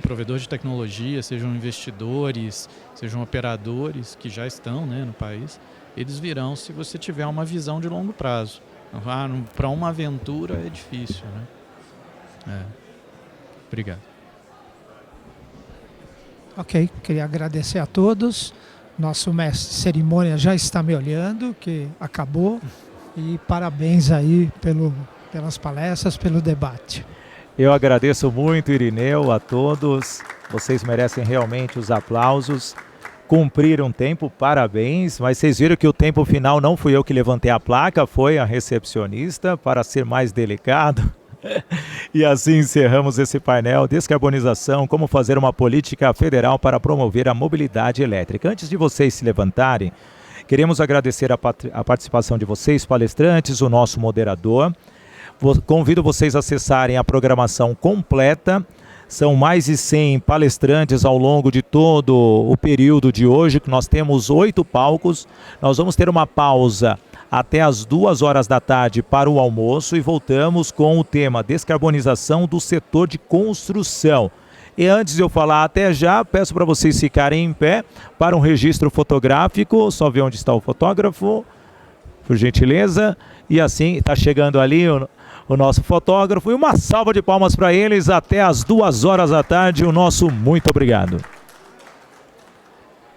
provedor de tecnologia, sejam investidores, sejam operadores que já estão, né, no país, eles virão se você tiver uma visão de longo prazo. Para uma aventura é difícil, né? Obrigado. Ok, queria agradecer a todos. Nosso mestre de cerimônia já está me olhando, que acabou. E parabéns aí pelas palestras, pelo debate. Eu agradeço muito, Irineu, a todos. Vocês merecem realmente os aplausos. Cumpriram o tempo, parabéns. Mas vocês viram que o tempo final não fui eu que levantei a placa, foi a recepcionista, para ser mais delicado. E assim encerramos esse painel Descarbonização, como fazer uma política federal para promover a mobilidade elétrica. Antes de vocês se levantarem, queremos agradecer a participação de vocês, palestrantes, o nosso moderador. Convido vocês a acessarem a programação completa. São mais de 100 palestrantes ao longo de todo o período de hoje, que nós temos 8 palcos. Nós vamos ter uma pausa até as 2 horas da tarde para o almoço e voltamos com o tema Descarbonização do setor de construção. E antes de eu falar até já, peço para vocês ficarem em pé para um registro fotográfico. Só ver onde está o fotógrafo, por gentileza. E assim, está chegando ali o nosso fotógrafo. E uma salva de palmas para eles até as 2 horas da tarde. O nosso muito obrigado.